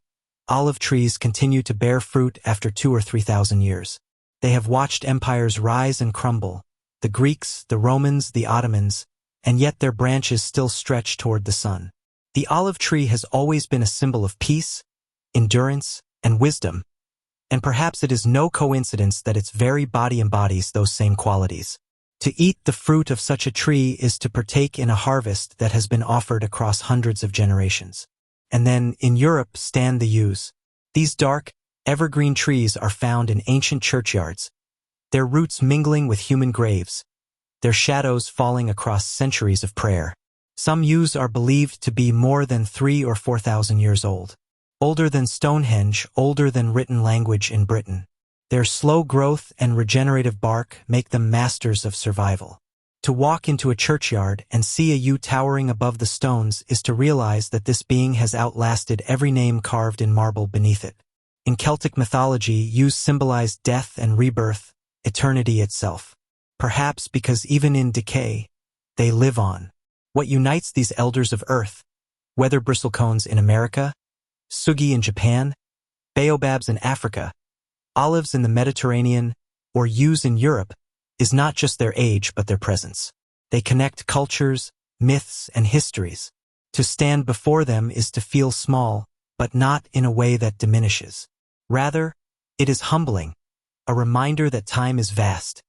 olive trees continue to bear fruit after 2,000 or 3,000 years. They have watched empires rise and crumble, the Greeks, the Romans, the Ottomans, and yet their branches still stretch toward the sun. The olive tree has always been a symbol of peace, endurance, and wisdom, and perhaps it is no coincidence that its very body embodies those same qualities. To eat the fruit of such a tree is to partake in a harvest that has been offered across hundreds of generations. And then, in Europe, stand the yews. These dark, evergreen trees are found in ancient churchyards, their roots mingling with human graves, their shadows falling across centuries of prayer. Some yews are believed to be more than 3,000 or 4,000 years old. Older than Stonehenge, older than written language in Britain. Their slow growth and regenerative bark make them masters of survival. To walk into a churchyard and see a yew towering above the stones is to realize that this being has outlasted every name carved in marble beneath it. In Celtic mythology, yews symbolize death and rebirth, eternity itself. Perhaps because even in decay, they live on. What unites these elders of earth, whether bristlecones in America, sugi in Japan, baobabs in Africa, olives in the Mediterranean, or yews in Europe, is not just their age but their presence. They connect cultures, myths, and histories. To stand before them is to feel small, but not in a way that diminishes. Rather, it is humbling, a reminder that time is vast,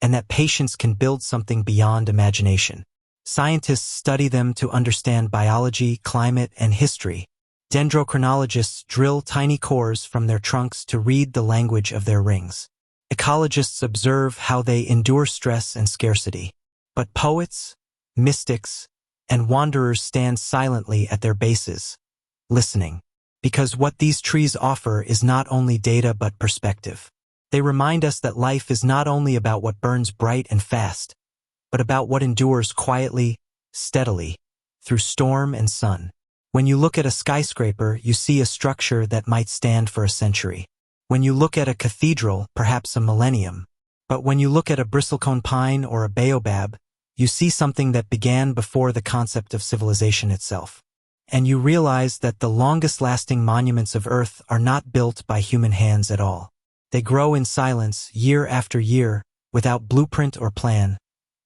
and that patience can build something beyond imagination. Scientists study them to understand biology, climate, and history. Dendrochronologists drill tiny cores from their trunks to read the language of their rings. Ecologists observe how they endure stress and scarcity. But poets, mystics, and wanderers stand silently at their bases, listening. Because what these trees offer is not only data but perspective. They remind us that life is not only about what burns bright and fast, but about what endures quietly, steadily, through storm and sun. When you look at a skyscraper, you see a structure that might stand for a century. When you look at a cathedral, perhaps a millennium. But when you look at a bristlecone pine or a baobab, you see something that began before the concept of civilization itself. And you realize that the longest-lasting monuments of Earth are not built by human hands at all. They grow in silence, year after year, without blueprint or plan,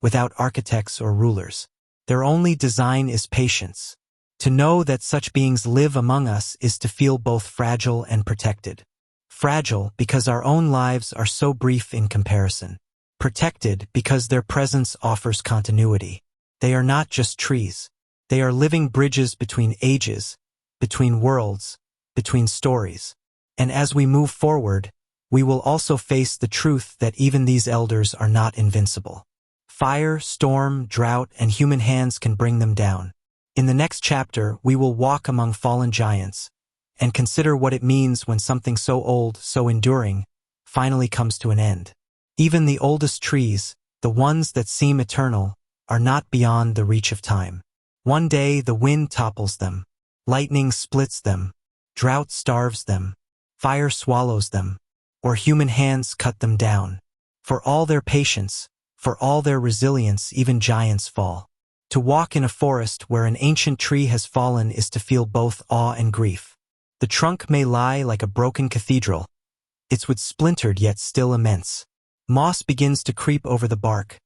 without architects or rulers. Their only design is patience. To know that such beings live among us is to feel both fragile and protected. Fragile because our own lives are so brief in comparison. Protected because their presence offers continuity. They are not just trees. They are living bridges between ages, between worlds, between stories. And as we move forward, we will also face the truth that even these elders are not invincible. Fire, storm, drought, and human hands can bring them down. In the next chapter, we will walk among fallen giants and consider what it means when something so old, so enduring, finally comes to an end. Even the oldest trees, the ones that seem eternal, are not beyond the reach of time. One day the wind topples them, lightning splits them, drought starves them, fire swallows them, or human hands cut them down. For all their patience, for all their resilience, even giants fall. To walk in a forest where an ancient tree has fallen is to feel both awe and grief. The trunk may lie like a broken cathedral, its wood splintered yet still immense. Moss begins to creep over the bark,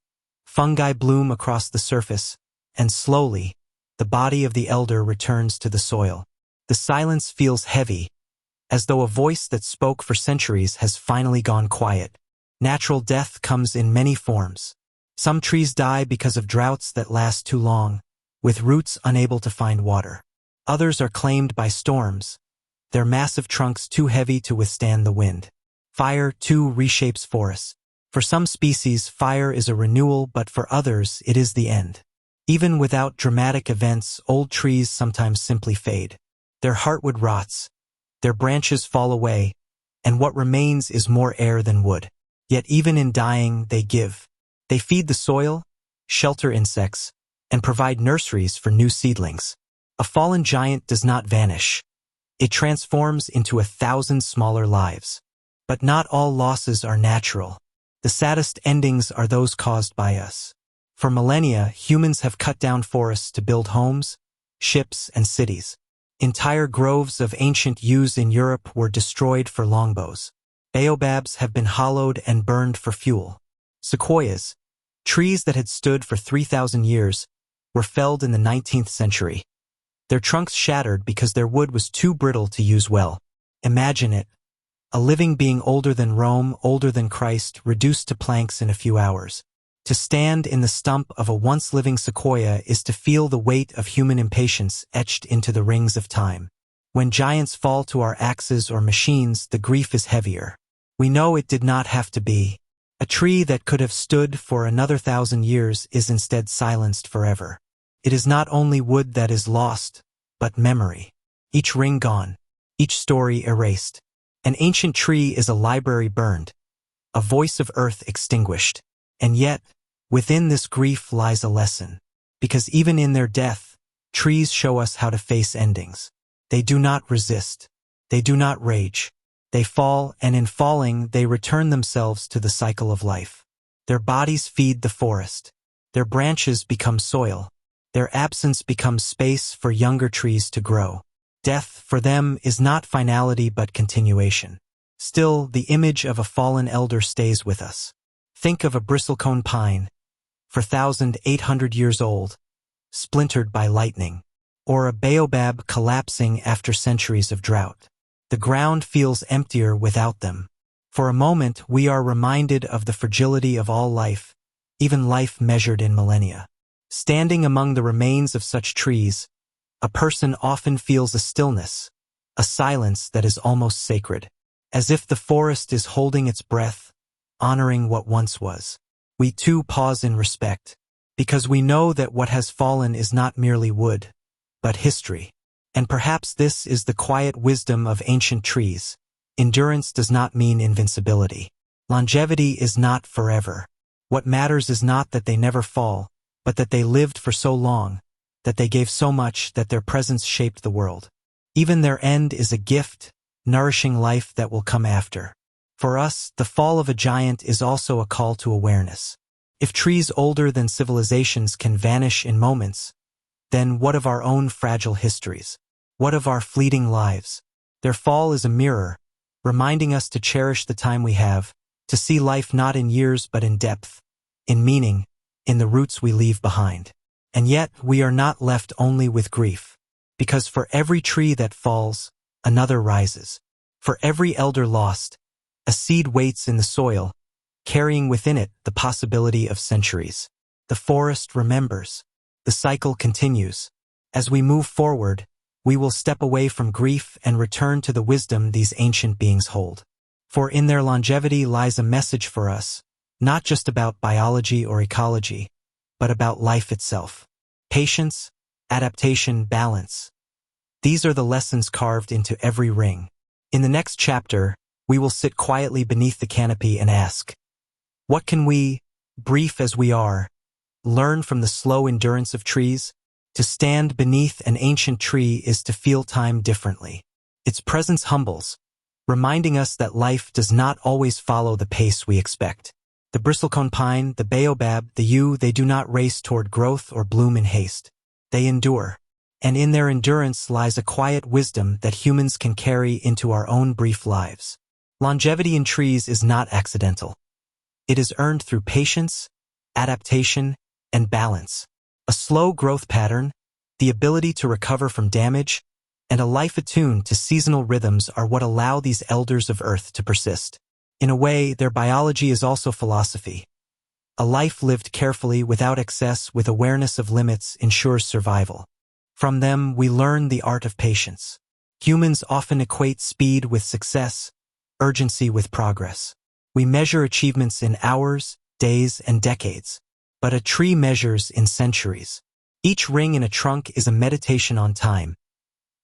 fungi bloom across the surface, and slowly, the body of the elder returns to the soil. The silence feels heavy, as though a voice that spoke for centuries has finally gone quiet. Natural death comes in many forms. Some trees die because of droughts that last too long, with roots unable to find water. Others are claimed by storms, their massive trunks too heavy to withstand the wind. Fire, too, reshapes forests. For some species, fire is a renewal, but for others, it is the end. Even without dramatic events, old trees sometimes simply fade. Their heartwood rots, their branches fall away, and what remains is more air than wood. Yet even in dying, they give. They feed the soil, shelter insects, and provide nurseries for new seedlings. A fallen giant does not vanish. It transforms into 1,000 smaller lives. But not all losses are natural. The saddest endings are those caused by us. For millennia, humans have cut down forests to build homes, ships, and cities. Entire groves of ancient yews in Europe were destroyed for longbows. Baobabs have been hollowed and burned for fuel. Sequoias, trees that had stood for 3,000 years, were felled in the 19th century. Their trunks shattered because their wood was too brittle to use well. Imagine it. A living being older than Rome, older than Christ, reduced to planks in a few hours. To stand in the stump of a once-living sequoia is to feel the weight of human impatience etched into the rings of time. When giants fall to our axes or machines, the grief is heavier. We know it did not have to be. A tree that could have stood for another 1,000 years is instead silenced forever. It is not only wood that is lost, but memory. Each ring gone, each story erased. An ancient tree is a library burned, a voice of earth extinguished. And yet, within this grief lies a lesson. Because even in their death, trees show us how to face endings. They do not resist. They do not rage. They fall, and in falling, they return themselves to the cycle of life. Their bodies feed the forest. Their branches become soil. Their absence becomes space for younger trees to grow. Death, for them, is not finality but continuation. Still, the image of a fallen elder stays with us. Think of a bristlecone pine, 4,800 years old, splintered by lightning, or a baobab collapsing after centuries of drought. The ground feels emptier without them. For a moment, we are reminded of the fragility of all life, even life measured in millennia. Standing among the remains of such trees, a person often feels a stillness, a silence that is almost sacred, as if the forest is holding its breath, honoring what once was. We too pause in respect, because we know that what has fallen is not merely wood, but history. And perhaps this is the quiet wisdom of ancient trees. Endurance does not mean invincibility. Longevity is not forever. What matters is not that they never fall, but that they lived for so long, that they gave so much, that their presence shaped the world. Even their end is a gift, nourishing life that will come after. For us, the fall of a giant is also a call to awareness. If trees older than civilizations can vanish in moments, then what of our own fragile histories? What of our fleeting lives? Their fall is a mirror, reminding us to cherish the time we have, to see life not in years but in depth, in meaning, in the roots we leave behind. And yet, we are not left only with grief, because for every tree that falls, another rises. For every elder lost, a seed waits in the soil, carrying within it the possibility of centuries. The forest remembers. The cycle continues. As we move forward, we will step away from grief and return to the wisdom these ancient beings hold. For in their longevity lies a message for us, not just about biology or ecology, but about life itself. Patience, adaptation, balance. These are the lessons carved into every ring. In the next chapter, we will sit quietly beneath the canopy and ask, what can we, brief as we are, learn from the slow endurance of trees? To stand beneath an ancient tree is to feel time differently. Its presence humbles, reminding us that life does not always follow the pace we expect. The bristlecone pine, the baobab, the yew, they do not race toward growth or bloom in haste. They endure. And in their endurance lies a quiet wisdom that humans can carry into our own brief lives. Longevity in trees is not accidental. It is earned through patience, adaptation, and balance. A slow growth pattern, the ability to recover from damage, and a life attuned to seasonal rhythms are what allow these elders of Earth to persist. In a way, their biology is also philosophy. A life lived carefully without excess with awareness of limits ensures survival. From them, we learn the art of patience. Humans often equate speed with success, urgency with progress. We measure achievements in hours, days, and decades. But a tree measures in centuries. Each ring in a trunk is a meditation on time.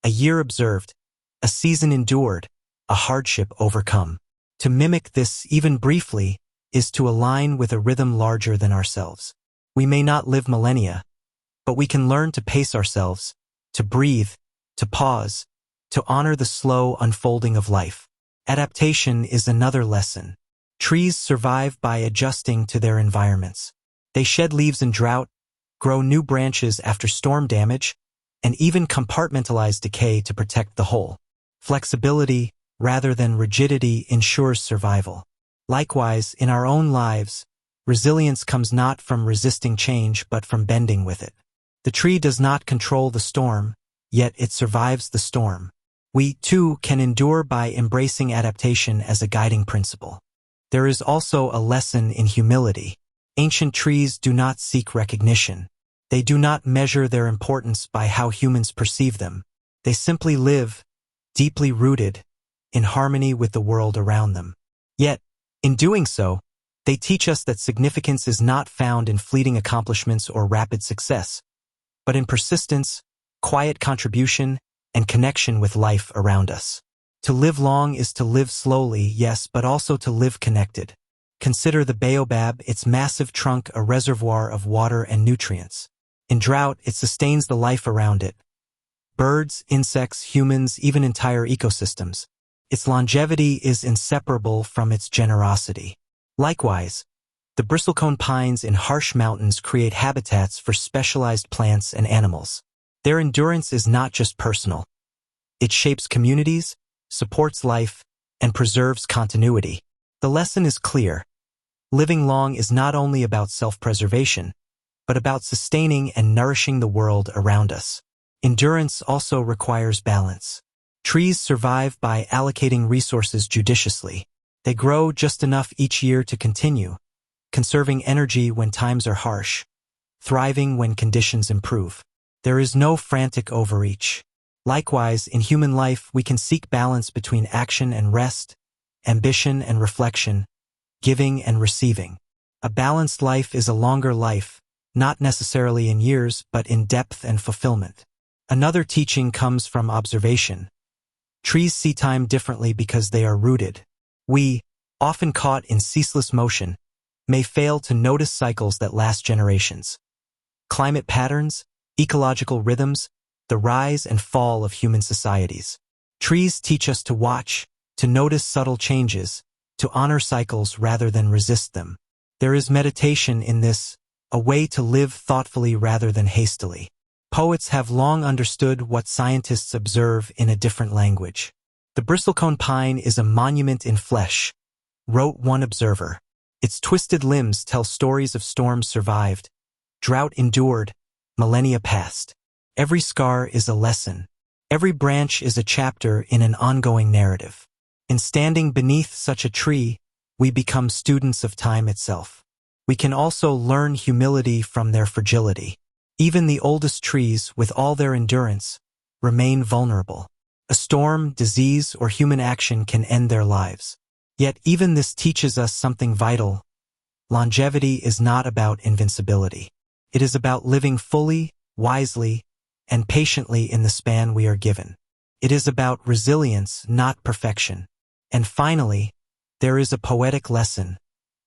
A year observed, a season endured, a hardship overcome. To mimic this, even briefly, is to align with a rhythm larger than ourselves. We may not live millennia, but we can learn to pace ourselves, to breathe, to pause, to honor the slow unfolding of life. Adaptation is another lesson. Trees survive by adjusting to their environments. They shed leaves in drought, grow new branches after storm damage, and even compartmentalize decay to protect the whole. Flexibility, rather than rigidity, ensures survival. Likewise, in our own lives, resilience comes not from resisting change but from bending with it. The tree does not control the storm, yet it survives the storm. We, too, can endure by embracing adaptation as a guiding principle. There is also a lesson in humility. Ancient trees do not seek recognition. They do not measure their importance by how humans perceive them. They simply live, deeply rooted, in harmony with the world around them. Yet, in doing so, they teach us that significance is not found in fleeting accomplishments or rapid success, but in persistence, quiet contribution, and connection with life around us. To live long is to live slowly, yes, but also to live connected. Consider the baobab, its massive trunk a reservoir of water and nutrients. In drought, it sustains the life around it. Birds, insects, humans, even entire ecosystems. Its longevity is inseparable from its generosity. Likewise, the bristlecone pines in harsh mountains create habitats for specialized plants and animals. Their endurance is not just personal. It shapes communities, supports life, and preserves continuity. The lesson is clear. Living long is not only about self-preservation, but about sustaining and nourishing the world around us. Endurance also requires balance. Trees survive by allocating resources judiciously. They grow just enough each year to continue, conserving energy when times are harsh, thriving when conditions improve. There is no frantic overreach. Likewise, in human life, we can seek balance between action and rest, ambition and reflection, giving and receiving. A balanced life is a longer life, not necessarily in years, but in depth and fulfillment. Another teaching comes from observation. Trees see time differently because they are rooted. We, often caught in ceaseless motion, may fail to notice cycles that last generations. Climate patterns, ecological rhythms, the rise and fall of human societies. Trees teach us to watch, to notice subtle changes, to honor cycles rather than resist them. There is meditation in this, a way to live thoughtfully rather than hastily. Poets have long understood what scientists observe in a different language. The bristlecone pine is a monument in flesh, wrote one observer. Its twisted limbs tell stories of storms survived, drought endured, millennia passed. Every scar is a lesson. Every branch is a chapter in an ongoing narrative. In standing beneath such a tree, we become students of time itself. We can also learn humility from their fragility. Even the oldest trees, with all their endurance, remain vulnerable. A storm, disease, or human action can end their lives. Yet even this teaches us something vital. Longevity is not about invincibility. It is about living fully, wisely, and patiently in the span we are given. It is about resilience, not perfection. And finally, there is a poetic lesson,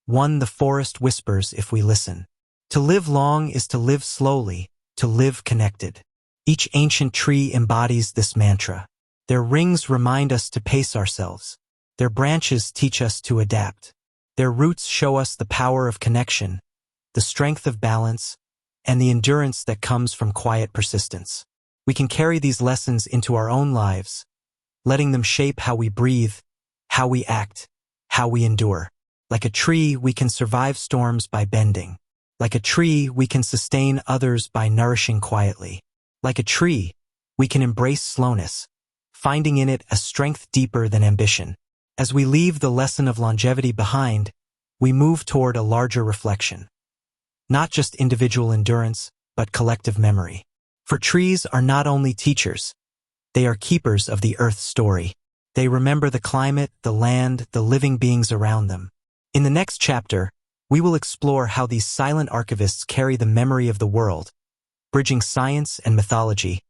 one the forest whispers if we listen. To live long is to live slowly, to live connected. Each ancient tree embodies this mantra. Their rings remind us to pace ourselves. Their branches teach us to adapt. Their roots show us the power of connection, the strength of balance, and the endurance that comes from quiet persistence. We can carry these lessons into our own lives, letting them shape how we breathe, how we act, how we endure. Like a tree, we can survive storms by bending. Like a tree, we can sustain others by nourishing quietly. Like a tree, we can embrace slowness, finding in it a strength deeper than ambition. As we leave the lesson of longevity behind, we move toward a larger reflection. Not just individual endurance, but collective memory. For trees are not only teachers, they are keepers of the Earth's story. They remember the climate, the land, the living beings around them. In the next chapter, we will explore how these silent archivists carry the memory of the world, bridging science and mythology,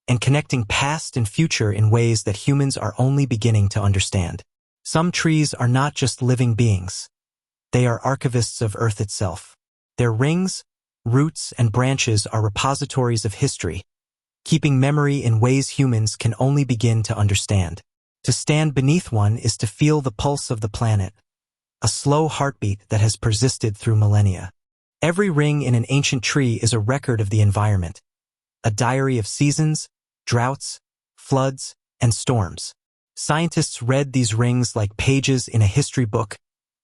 and connecting past and future in ways that humans are only beginning to understand. Some trees are not just living beings. They are archivists of Earth itself. Their rings, roots, and branches are repositories of history, keeping memory in ways humans can only begin to understand. To stand beneath one is to feel the pulse of the planet, a slow heartbeat that has persisted through millennia. Every ring in an ancient tree is a record of the environment, a diary of seasons, droughts, floods, and storms. Scientists read these rings like pages in a history book,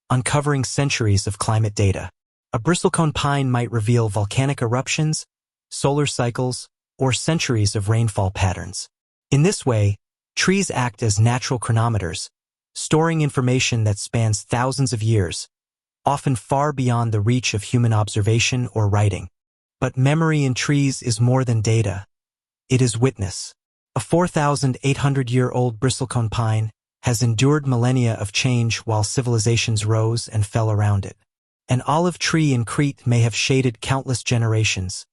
uncovering centuries of climate data. A bristlecone pine might reveal volcanic eruptions, solar cycles, or centuries of rainfall patterns. In this way, trees act as natural chronometers, storing information that spans thousands of years, often far beyond the reach of human observation or writing. But memory in trees is more than data. It is witness. A 4,800-year-old bristlecone pine has endured millennia of change while civilizations rose and fell around it. An olive tree in Crete may have shaded countless generations,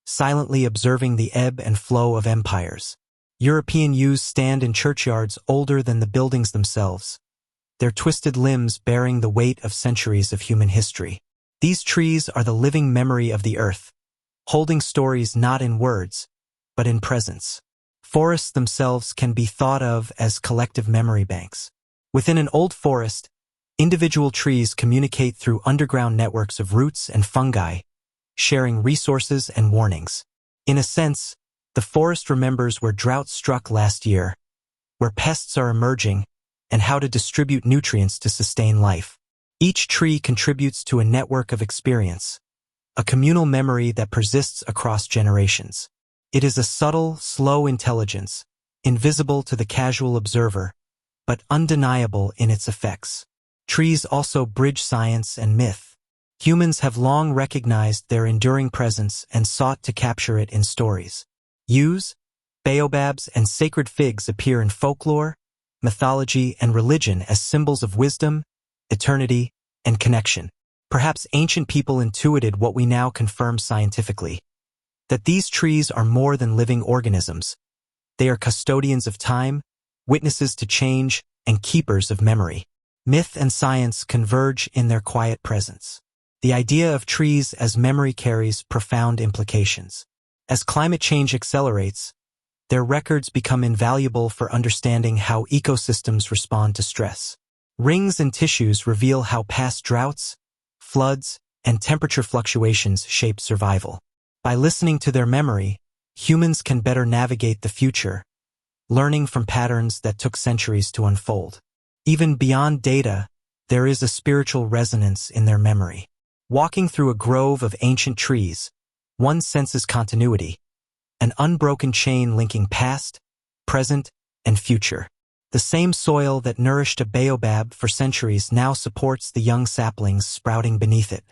silently observing the ebb and flow of empires. European yews stand in churchyards older than the buildings themselves, their twisted limbs bearing the weight of centuries of human history. These trees are the living memory of the earth, holding stories not in words, but in presence. Forests themselves can be thought of as collective memory banks. Within an old forest, individual trees communicate through underground networks of roots and fungi, sharing resources and warnings. In a sense, the forest remembers where drought struck last year, where pests are emerging, and how to distribute nutrients to sustain life. Each tree contributes to a network of experience, a communal memory that persists across generations. It is a subtle, slow intelligence, invisible to the casual observer, but undeniable in its effects. Trees also bridge science and myth. Humans have long recognized their enduring presence and sought to capture it in stories. Yews, baobabs, and sacred figs appear in folklore, mythology, and religion as symbols of wisdom, eternity, and connection. Perhaps ancient people intuited what we now confirm scientifically, that these trees are more than living organisms. They are custodians of time, witnesses to change, and keepers of memory. Myth and science converge in their quiet presence. The idea of trees as memory carries profound implications. As climate change accelerates, their records become invaluable for understanding how ecosystems respond to stress. Rings and tissues reveal how past droughts, floods, and temperature fluctuations shape survival. By listening to their memory, humans can better navigate the future, learning from patterns that took centuries to unfold. Even beyond data, there is a spiritual resonance in their memory. Walking through a grove of ancient trees, one senses continuity, an unbroken chain linking past, present, and future. The same soil that nourished a baobab for centuries now supports the young saplings sprouting beneath it.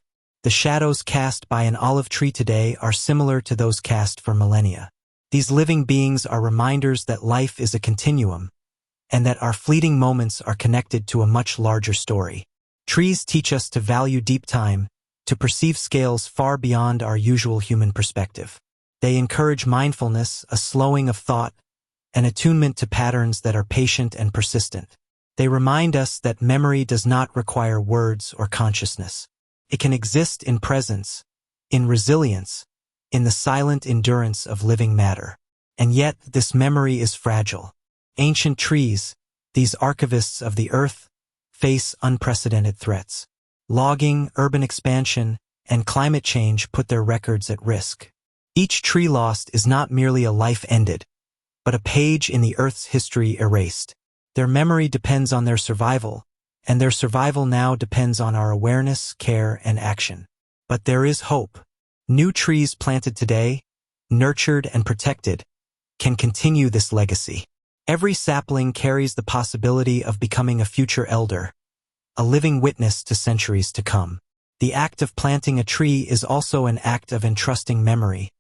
The shadows cast by an olive tree today are similar to those cast for millennia. These living beings are reminders that life is a continuum, and that our fleeting moments are connected to a much larger story. Trees teach us to value deep time, to perceive scales far beyond our usual human perspective. They encourage mindfulness, a slowing of thought, an attunement to patterns that are patient and persistent. They remind us that memory does not require words or consciousness. It can exist in presence, in resilience, in the silent endurance of living matter. And yet, this memory is fragile. Ancient trees, these archivists of the earth, face unprecedented threats. Logging, urban expansion, and climate change put their records at risk. Each tree lost is not merely a life ended, but a page in the Earth's history erased. Their memory depends on their survival, and their survival now depends on our awareness, care, and action. But there is hope. New trees planted today, nurtured and protected, can continue this legacy. Every sapling carries the possibility of becoming a future elder, a living witness to centuries to come. The act of planting a tree is also an act of entrusting memory,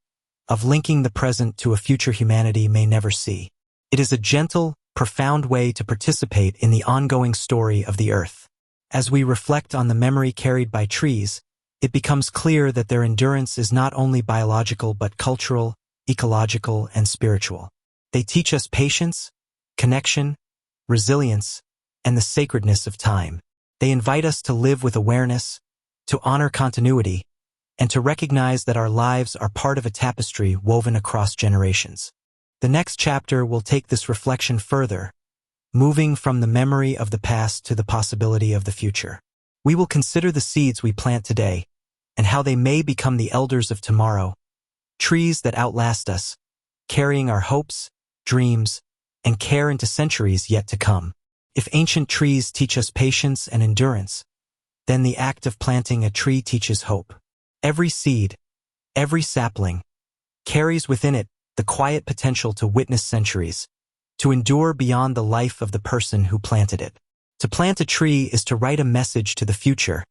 of linking the present to a future humanity may never see. It is a gentle, profound way to participate in the ongoing story of the earth. As we reflect on the memory carried by trees, it becomes clear that their endurance is not only biological but cultural, ecological, and spiritual. They teach us patience, connection, resilience, and the sacredness of time. They invite us to live with awareness, to honor continuity, and to recognize that our lives are part of a tapestry woven across generations. The next chapter will take this reflection further, moving from the memory of the past to the possibility of the future. We will consider the seeds we plant today, and how they may become the elders of tomorrow, trees that outlast us, carrying our hopes, dreams, and care into centuries yet to come. If ancient trees teach us patience and endurance, then the act of planting a tree teaches hope. Every seed, every sapling, carries within it the quiet potential to witness centuries, to endure beyond the life of the person who planted it. To plant a tree is to write a message to the future,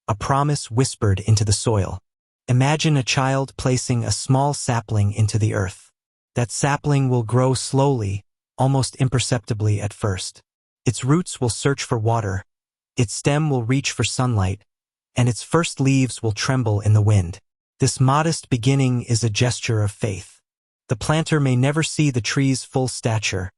a promise whispered into the soil. Imagine a child placing a small sapling into the earth. That sapling will grow slowly, almost imperceptibly at first. Its roots will search for water, its stem will reach for sunlight, and its first leaves will tremble in the wind. This modest beginning is a gesture of faith. The planter may never see the tree's full stature,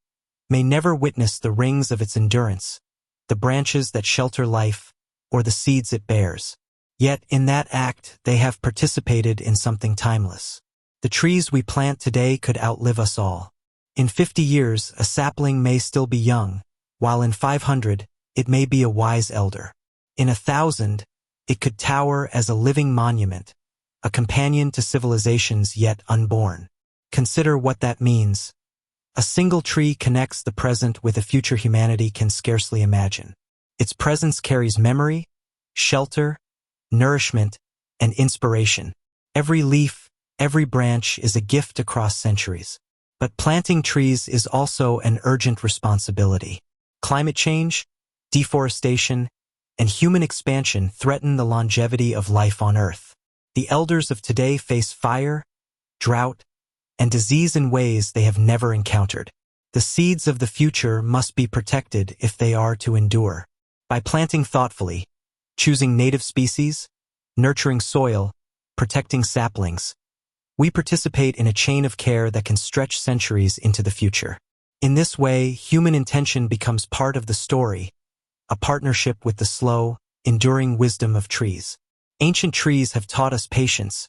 may never witness the rings of its endurance, the branches that shelter life, or the seeds it bears. Yet in that act, they have participated in something timeless. The trees we plant today could outlive us all. In 50 years, a sapling may still be young, while in 500, it may be a wise elder. In 1,000, it could tower as a living monument, a companion to civilizations yet unborn. Consider what that means. A single tree connects the present with a future humanity can scarcely imagine. Its presence carries memory, shelter, nourishment, and inspiration. Every leaf, every branch is a gift across centuries. But planting trees is also an urgent responsibility. Climate change, deforestation, and human expansion threaten the longevity of life on Earth. The elders of today face fire, drought, and disease in ways they have never encountered. The seeds of the future must be protected if they are to endure. By planting thoughtfully, choosing native species, nurturing soil, protecting saplings, we participate in a chain of care that can stretch centuries into the future. In this way, human intention becomes part of the story, a partnership with the slow, enduring wisdom of trees. Ancient trees have taught us patience,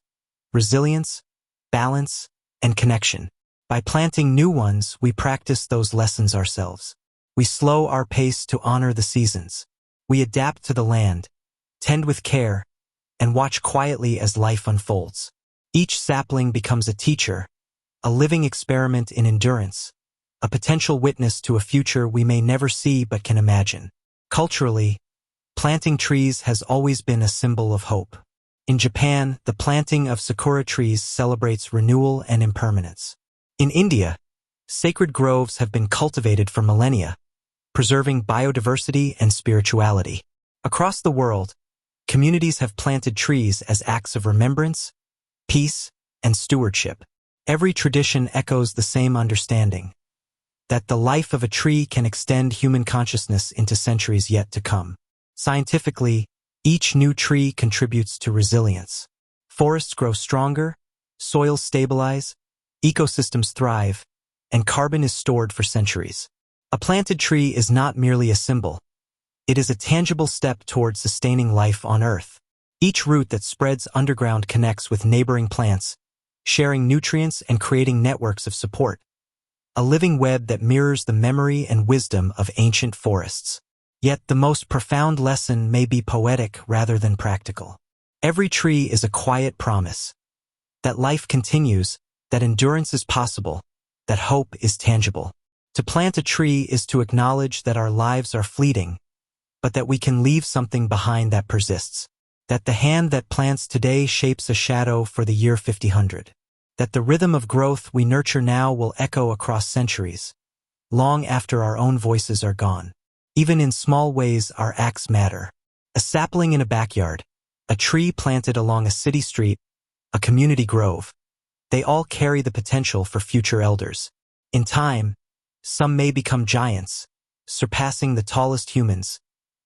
resilience, balance, and connection. By planting new ones, we practice those lessons ourselves. We slow our pace to honor the seasons. We adapt to the land, tend with care, and watch quietly as life unfolds. Each sapling becomes a teacher, a living experiment in endurance, a potential witness to a future we may never see but can imagine. Culturally, planting trees has always been a symbol of hope. In Japan, the planting of sakura trees celebrates renewal and impermanence. In India, sacred groves have been cultivated for millennia, preserving biodiversity and spirituality. Across the world, communities have planted trees as acts of remembrance, peace, and stewardship. Every tradition echoes the same understanding, that the life of a tree can extend human consciousness into centuries yet to come. Scientifically, each new tree contributes to resilience. Forests grow stronger, soils stabilize, ecosystems thrive, and carbon is stored for centuries. A planted tree is not merely a symbol. It is a tangible step toward sustaining life on Earth. Each root that spreads underground connects with neighboring plants, sharing nutrients and creating networks of support. A living web that mirrors the memory and wisdom of ancient forests. Yet the most profound lesson may be poetic rather than practical. Every tree is a quiet promise that life continues, that endurance is possible, that hope is tangible. To plant a tree is to acknowledge that our lives are fleeting, but that we can leave something behind that persists. That the hand that plants today shapes a shadow for the year 5000. That the rhythm of growth we nurture now will echo across centuries, long after our own voices are gone. Even in small ways, our acts matter. A sapling in a backyard, a tree planted along a city street, a community grove. They all carry the potential for future elders. In time, some may become giants, surpassing the tallest humans,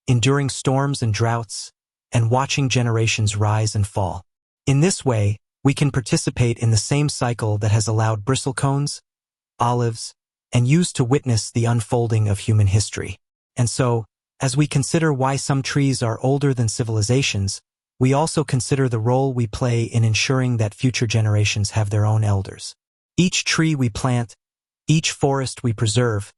enduring storms and droughts, and watching generations rise and fall. In this way, we can participate in the same cycle that has allowed bristlecones, olives, and used to witness the unfolding of human history. And so, as we consider why some trees are older than civilizations, we also consider the role we play in ensuring that future generations have their own elders. Each tree we plant, each forest we preserve,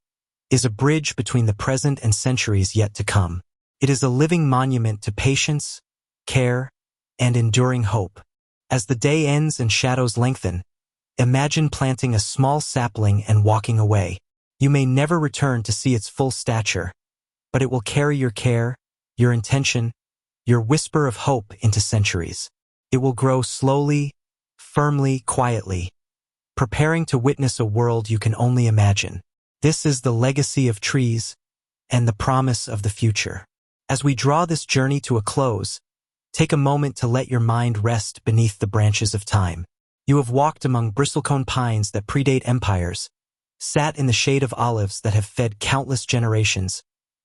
is a bridge between the present and centuries yet to come. It is a living monument to patience, care, and enduring hope. As the day ends and shadows lengthen, imagine planting a small sapling and walking away. You may never return to see its full stature, but it will carry your care, your intention, your whisper of hope into centuries. It will grow slowly, firmly, quietly, preparing to witness a world you can only imagine. This is the legacy of trees and the promise of the future. As we draw this journey to a close, take a moment to let your mind rest beneath the branches of time. You have walked among bristlecone pines that predate empires, sat in the shade of olives that have fed countless generations,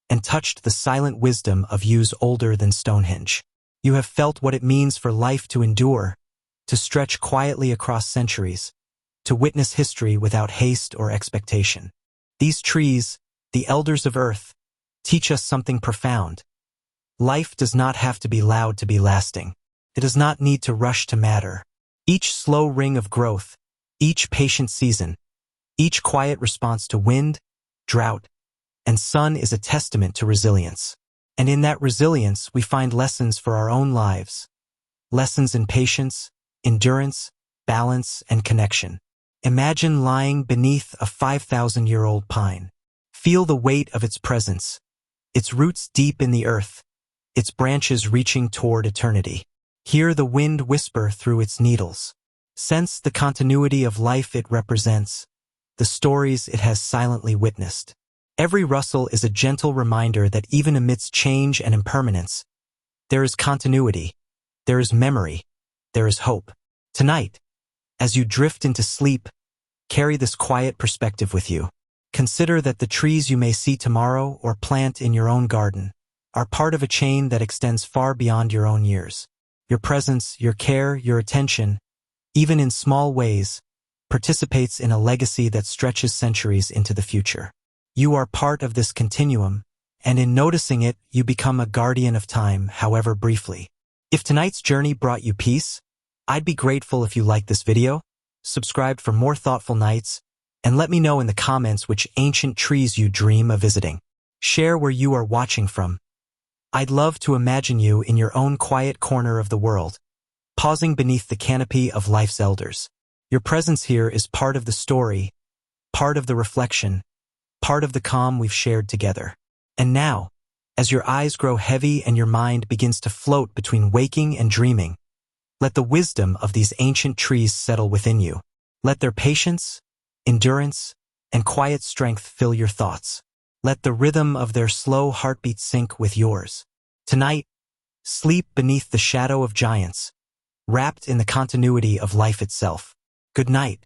and touched the silent wisdom of yews older than Stonehenge. You have felt what it means for life to endure, to stretch quietly across centuries, to witness history without haste or expectation. These trees, the elders of Earth, teach us something profound. Life does not have to be loud to be lasting. It does not need to rush to matter. Each slow ring of growth, each patient season, each quiet response to wind, drought, and sun is a testament to resilience. And in that resilience, we find lessons for our own lives. Lessons in patience, endurance, balance, and connection. Imagine lying beneath a 5,000-year-old pine. Feel the weight of its presence, its roots deep in the earth, its branches reaching toward eternity. Hear the wind whisper through its needles. Sense the continuity of life it represents, the stories it has silently witnessed. Every rustle is a gentle reminder that even amidst change and impermanence, there is continuity, there is memory, there is hope. Tonight, as you drift into sleep, carry this quiet perspective with you. Consider that the trees you may see tomorrow or plant in your own garden are part of a chain that extends far beyond your own years. Your presence, your care, your attention, even in small ways, participates in a legacy that stretches centuries into the future. You are part of this continuum, and in noticing it, you become a guardian of time, however briefly. If tonight's journey brought you peace, I'd be grateful if you liked this video, subscribed for more thoughtful nights, and let me know in the comments which ancient trees you dream of visiting. Share where you are watching from. I'd love to imagine you in your own quiet corner of the world, pausing beneath the canopy of life's elders. Your presence here is part of the story, part of the reflection, part of the calm we've shared together. And now, as your eyes grow heavy and your mind begins to float between waking and dreaming, let the wisdom of these ancient trees settle within you. Let their patience, endurance, and quiet strength fill your thoughts. Let the rhythm of their slow heartbeat sync with yours. Tonight, sleep beneath the shadow of giants, wrapped in the continuity of life itself. Good night.